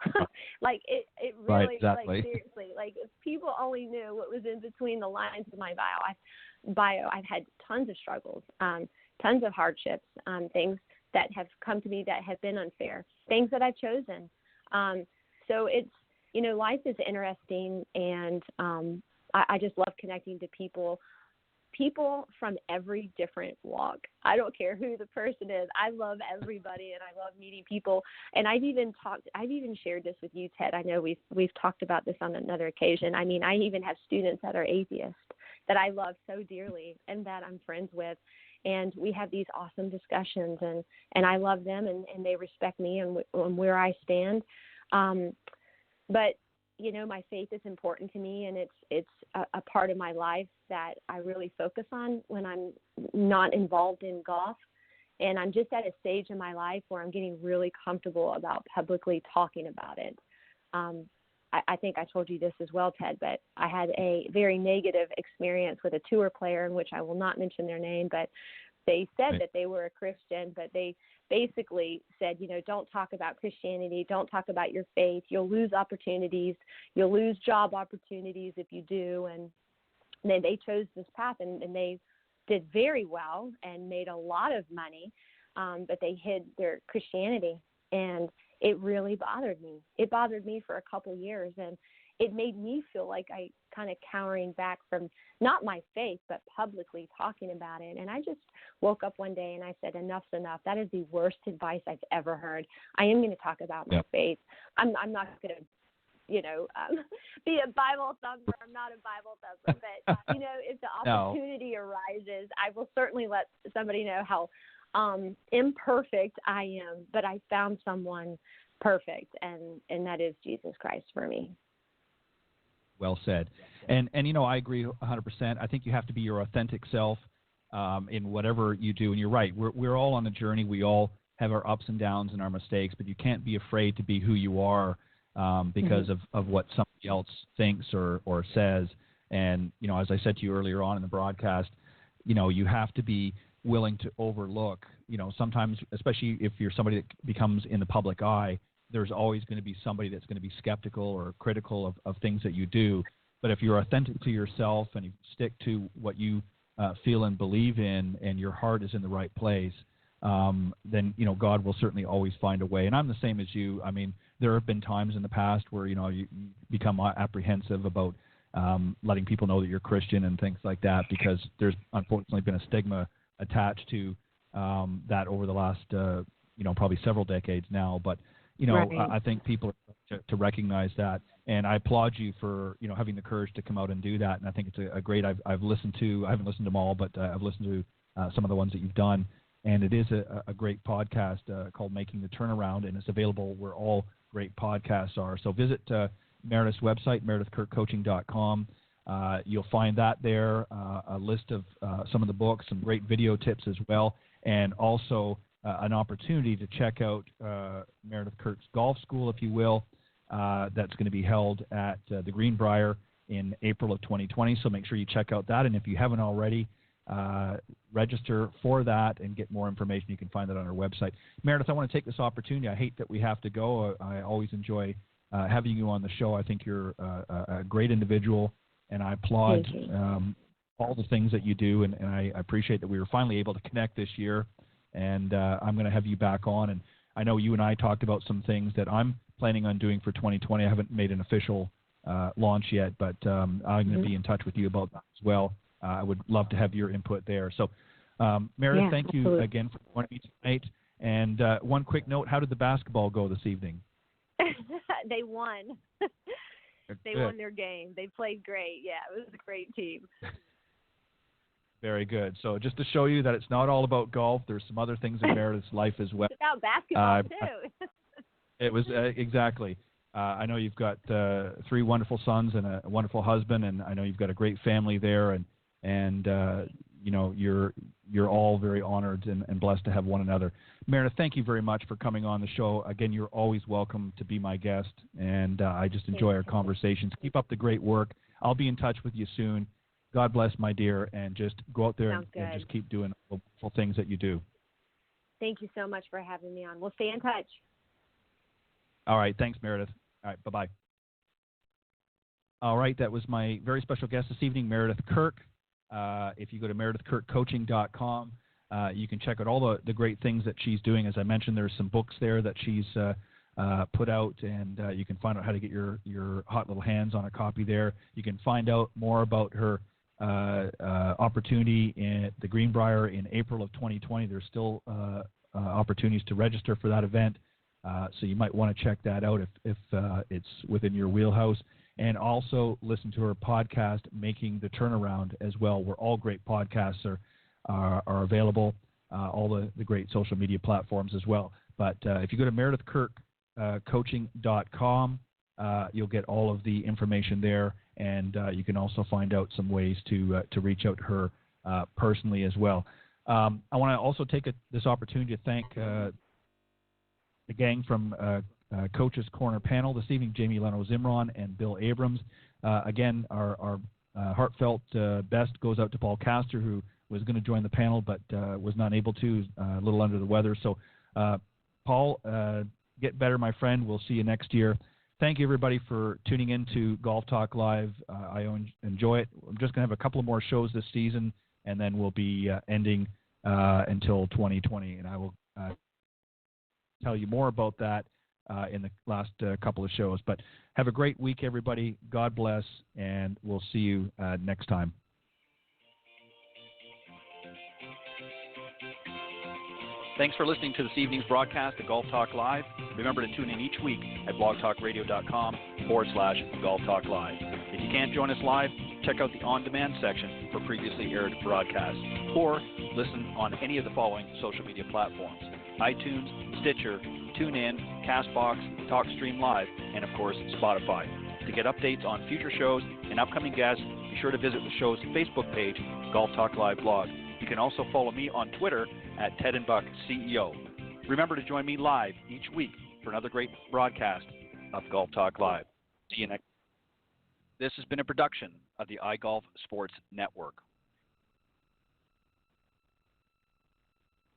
like it really, right, exactly. Like seriously, like if people only knew what was in between the lines of my bio, I've had tons of struggles, tons of hardships, things that have come to me that have been unfair, things that I've chosen, So it's, life is interesting, and I just love connecting to people from every different walk. I don't care who the person is. I love everybody, and I love meeting people. And I've even shared this with you, Ted. I know we've talked about this on another occasion. I mean, I even have students that are atheists that I love so dearly and that I'm friends with. And we have these awesome discussions, and I love them, and they respect me and where I stand. But my faith is important to me, and it's a part of my life that I really focus on when I'm not involved in golf. And I'm just at a stage in my life where I'm getting really comfortable about publicly talking about it. I think I told you this as well, Ted, but I had a very negative experience with a tour player in which I will not mention their name, but they said that they were a Christian, but they basically said, don't talk about Christianity, don't talk about your faith. You'll lose opportunities. You'll lose job opportunities if you do. And then they chose this path, and they did very well and made a lot of money, but they hid their Christianity. And it really bothered me. It bothered me for a couple years, and it made me feel like I kind of cowering back from not my faith, but publicly talking about it. And I just woke up one day and I said, enough's enough. That is the worst advice I've ever heard. I am going to talk about my faith. I'm not going to, be a Bible thumper. I'm not a Bible thumper. But, if the opportunity arises, I will certainly let somebody know how imperfect I am. But I found someone perfect, and that is Jesus Christ for me. Well said. And I agree 100%. I think you have to be your authentic self in whatever you do. And you're right. We're all on a journey. We all have our ups and downs and our mistakes, but you can't be afraid to be who you are because of what somebody else thinks or says. And, as I said to you earlier on in the broadcast, you have to be willing to overlook, sometimes, especially if you're somebody that becomes in the public eye, there's always going to be somebody that's going to be skeptical or critical of things that you do. But if you're authentic to yourself and you stick to what you feel and believe in, and your heart is in the right place, then, God will certainly always find a way. And I'm the same as you. I mean, there have been times in the past where, you become apprehensive about letting people know that you're Christian and things like that, because there's unfortunately been a stigma attached to that over the last, probably several decades now. But, right. I think people are to recognize that. And I applaud you for, having the courage to come out and do that. And I think it's a great, I've listened to, I haven't listened to them all, but I've listened to some of the ones that you've done. And it is a great podcast called Making the Turnaround, and it's available where all great podcasts are. So visit Meredith's website, meredithkirkcoaching.com. You'll find that there, a list of some of the books, some great video tips as well, and also an opportunity to check out Meredith Kirk's golf school, if you will. That's going to be held at the Greenbrier in April of 2020. So make sure you check out that. And if you haven't already, register for that and get more information. You can find that on our website. Meredith, I want to take this opportunity. I hate that we have to go. I always enjoy having you on the show. I think you're a great individual, and I applaud all the things that you do. And I appreciate that we were finally able to connect this year. And I'm going to have you back on. And I know you and I talked about some things that I'm planning on doing for 2020. I haven't made an official launch yet, but I'm going to be in touch with you about that as well. I would love to have your input there. So, Meredith, thank you again for joining me tonight. And one quick note, how did the basketball go this evening? They won. They won their game. They played great. Yeah, it was a great team. Very good. So just to show you that it's not all about golf, there's some other things in Meredith's life as well. It's about basketball, too. It was, exactly. I know you've got 3 wonderful sons and a wonderful husband, and I know you've got a great family there, and you're all very honored and blessed to have one another. Meredith, thank you very much for coming on the show. Again, you're always welcome to be my guest, and I just enjoy our conversations. Keep up the great work. I'll be in touch with you soon. God bless, my dear, and just go out there and just keep doing the wonderful things that you do. Thank you so much for having me on. We'll stay in touch. All right. Thanks, Meredith. All right. Bye-bye. All right. That was my very special guest this evening, Meredith Kirk. If you go to meredithkirkcoaching.com, you can check out all the great things that she's doing. As I mentioned, there's some books there that she's put out, and you can find out how to get your hot little hands on a copy there. You can find out more about her opportunity in the Greenbrier in April of 2020. There's still opportunities to register for that event, so you might want to check that out if it's within your wheelhouse. And also listen to her podcast, Making the Turnaround, as well, where all great podcasts are available, all the great social media platforms as well. But if you go to meredithkirkcoaching.com, you'll get all of the information there, and you can also find out some ways to reach out to her personally as well. I want to also take this opportunity to thank the gang from Coach's Corner panel this evening, Jamie Leno-Zimron and Bill Abrams. Again, our heartfelt best goes out to Paul Castor, who was going to join the panel but was not able to, a little under the weather. So, Paul, get better, my friend. We'll see you next year. Thank you, everybody, for tuning in to Golf Talk Live. I enjoy it. I'm just going to have a couple of more shows this season, and then we'll be ending until 2020. And I will tell you more about that in the last couple of shows. But have a great week, everybody. God bless, and we'll see you next time. Thanks for listening to this evening's broadcast of Golf Talk Live. Remember to tune in each week at blogtalkradio.com/Golf Talk Live. If you can't join us live, check out the on-demand section for previously aired broadcasts, or listen on any of the following social media platforms: iTunes, Stitcher, TuneIn, CastBox, TalkStream Live, and of course Spotify. To get updates on future shows and upcoming guests, be sure to visit the show's Facebook page, Golf Talk Live Blog. You can also follow me on Twitter at Ted and Buck CEO. Remember to join me live each week for another great broadcast of Golf Talk Live. See you next. This has been a production of the iGolf Sports Network.